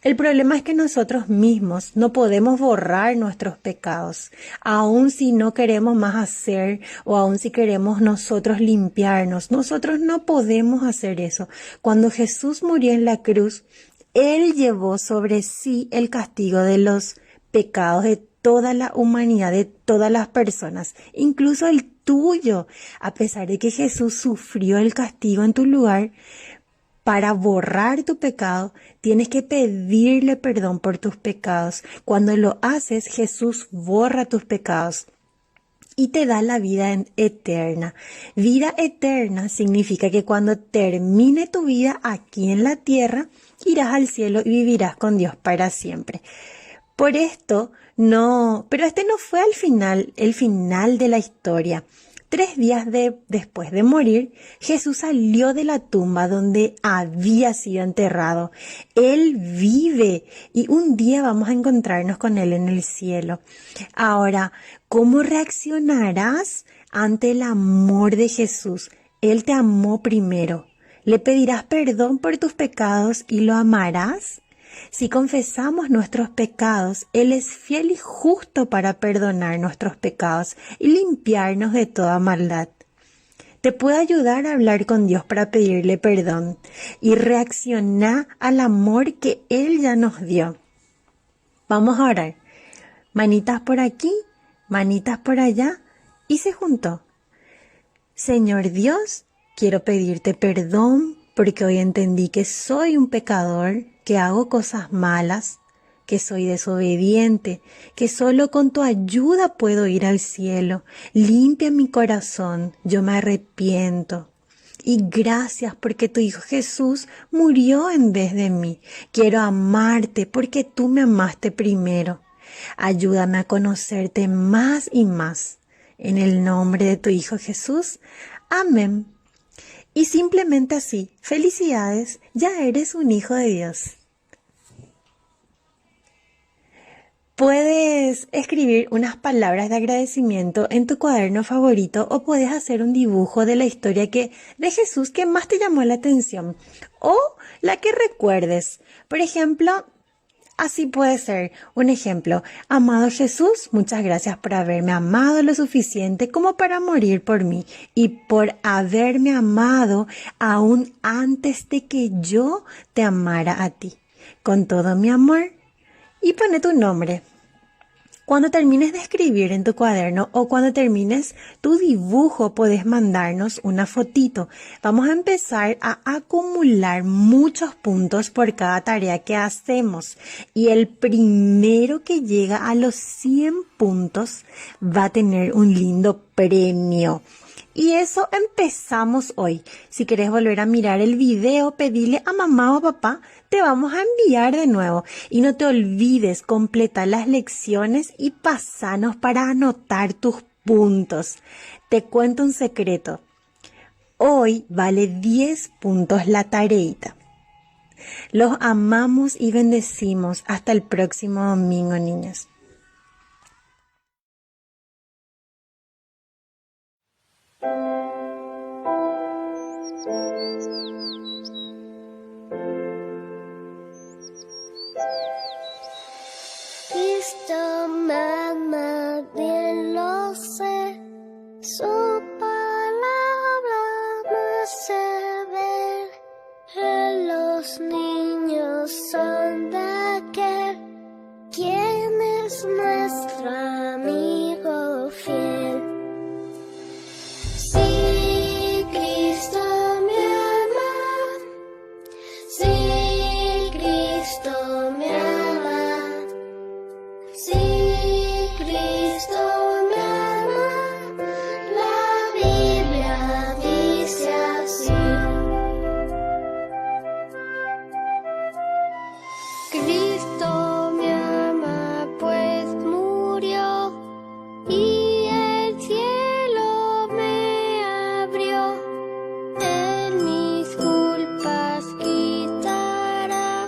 El problema es que nosotros mismos no podemos borrar nuestros pecados, aun si no queremos más hacer o aun si queremos nosotros limpiarnos. Nosotros no podemos hacer eso. Cuando Jesús murió en la cruz, Él llevó sobre sí el castigo de los pecados de toda la humanidad, de todas las personas, incluso el tuyo. A pesar de que Jesús sufrió el castigo en tu lugar, para borrar tu pecado, tienes que pedirle perdón por tus pecados. Cuando lo haces, Jesús borra tus pecados y te da la vida eterna. Vida eterna significa que cuando termine tu vida aquí en la tierra, irás al cielo y vivirás con Dios para siempre. Por esto, pero este no fue el final de la historia. 3 días después de morir, Jesús salió de la tumba donde había sido enterrado. Él vive y un día vamos a encontrarnos con Él en el cielo. Ahora, ¿cómo reaccionarás ante el amor de Jesús? Él te amó primero. ¿Le pedirás perdón por tus pecados y lo amarás? Si confesamos nuestros pecados, Él es fiel y justo para perdonar nuestros pecados y limpiarnos de toda maldad. Te puede ayudar a hablar con Dios para pedirle perdón y reaccionar al amor que Él ya nos dio. Vamos a orar. Manitas por aquí, manitas por allá, y se juntó. Señor Dios, quiero pedirte perdón porque hoy entendí que soy un pecador, que hago cosas malas, que soy desobediente, que solo con tu ayuda puedo ir al cielo. Limpia mi corazón, yo me arrepiento. Y gracias porque tu Hijo Jesús murió en vez de mí. Quiero amarte porque tú me amaste primero. Ayúdame a conocerte más y más. En el nombre de tu Hijo Jesús. Amén. Y simplemente así, felicidades, ya eres un hijo de Dios. Puedes escribir unas palabras de agradecimiento en tu cuaderno favorito o puedes hacer un dibujo de la historia de Jesús que más te llamó la atención o la que recuerdes. Por ejemplo, así puede ser un ejemplo. Amado Jesús, muchas gracias por haberme amado lo suficiente como para morir por mí y por haberme amado aún antes de que yo te amara a ti. Con todo mi amor. Y pone tu nombre. Cuando termines de escribir en tu cuaderno o cuando termines tu dibujo, puedes mandarnos una fotito. Vamos a empezar a acumular muchos puntos por cada tarea que hacemos. Y el primero que llega a los 100 puntos va a tener un lindo premio. Y eso empezamos hoy. Si quieres volver a mirar el video, pedile a mamá o papá, te vamos a enviar de nuevo. Y no te olvides completar las lecciones y pasanos para anotar tus puntos. Te cuento un secreto. Hoy vale 10 puntos la tareita. Los amamos y bendecimos. Hasta el próximo domingo, niñas. Cristo me ama, bien lo sé, su palabra me hace ver. Los niños son de aquel, quien es nuestro amigo fiel. Sí, Cristo me ama, sí, Cristo me ama, sí, Cristo me ama, la Biblia dice así. Cristo me ama, pues murió y el cielo me abrió. Él mis culpas quitará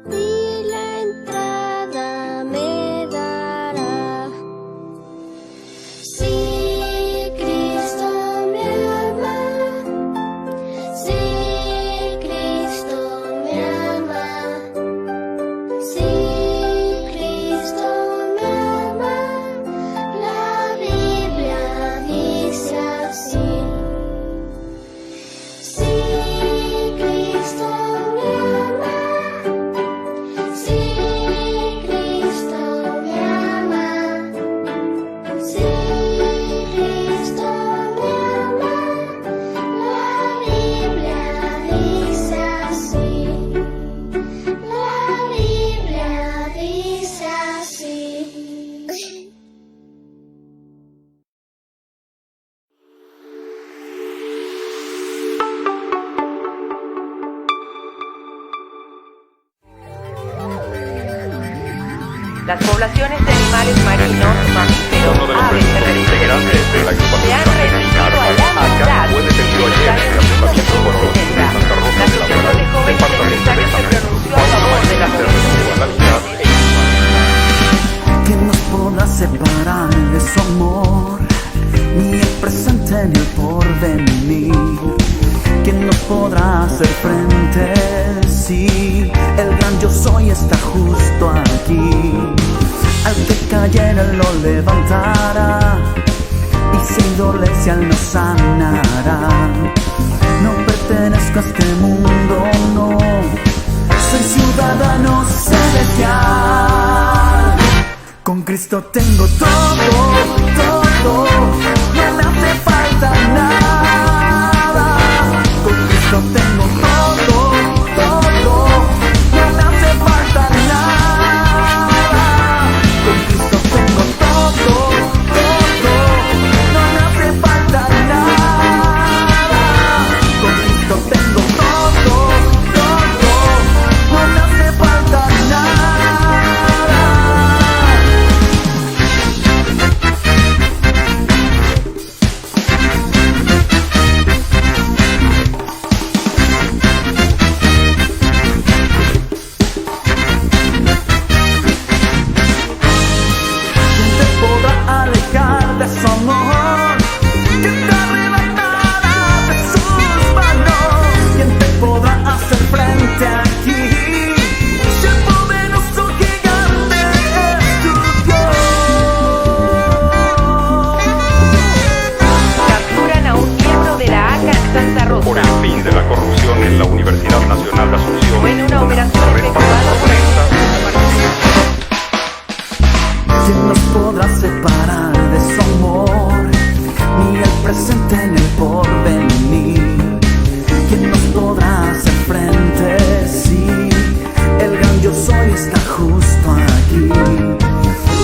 y la entrada me dará. Sí, Cristo me ama, sí, Cristo me ama, sí, Cristo me ama, la Biblia dice así. Sí, Cristo me ama, sí, Cristo me ama, sí, Cristo me ama, la Biblia dice así. La Biblia dice así. Las poblaciones de animales marinos, mamíferos, aves terrestres se han reducido a la mitad en los años 1970. La Asociación de Jóvenes Empresarios se pronunció a favor de la juventud. ¿Quién nos podrá separar de su amor? Ni el presente ni el porvenir. ¿Quién nos podrá hacer frente? Si el gran yo soy está justo aquí. Al que cayera él lo levantará, y sin dolencia él nos sanará. No pertenezco a este mundo, no, soy ciudadano celestial. Con Cristo tengo todo, todo, no me hace falta nada. Con Cristo tengo todo, todo, no me hace falta nada. Con Cristo tengo todo, todo, no me hace falta nada. Con Cristo tengo todo, todo, no me hace falta nada. podrá hacer frente si el gran yo soy está justo aquí.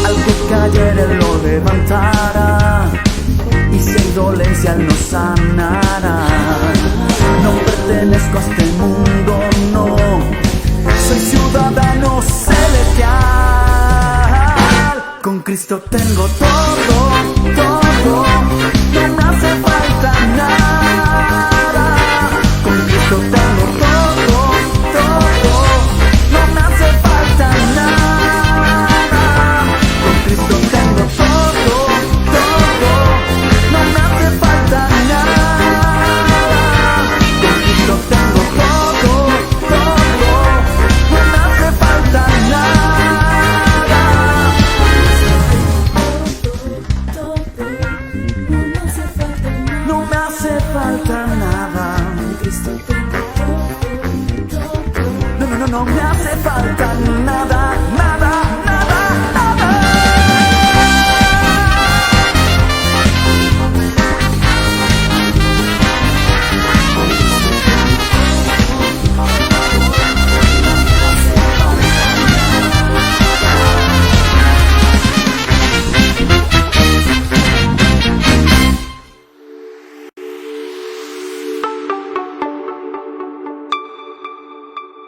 Al que cayere Él lo levantará, y si hay dolencia Él nos sanará. No pertenezco a este mundo, no, soy ciudadano celestial. Con Cristo tengo todo, todo, no me hace falta nada. Con Cristo tengo todo, todo, no me hace falta nada. Con Cristo tengo todo, todo, no me hace falta nada. Con Cristo tengo todo, todo, no me hace falta nada. No me hace falta nada. No, no, no, no me hace falta nada.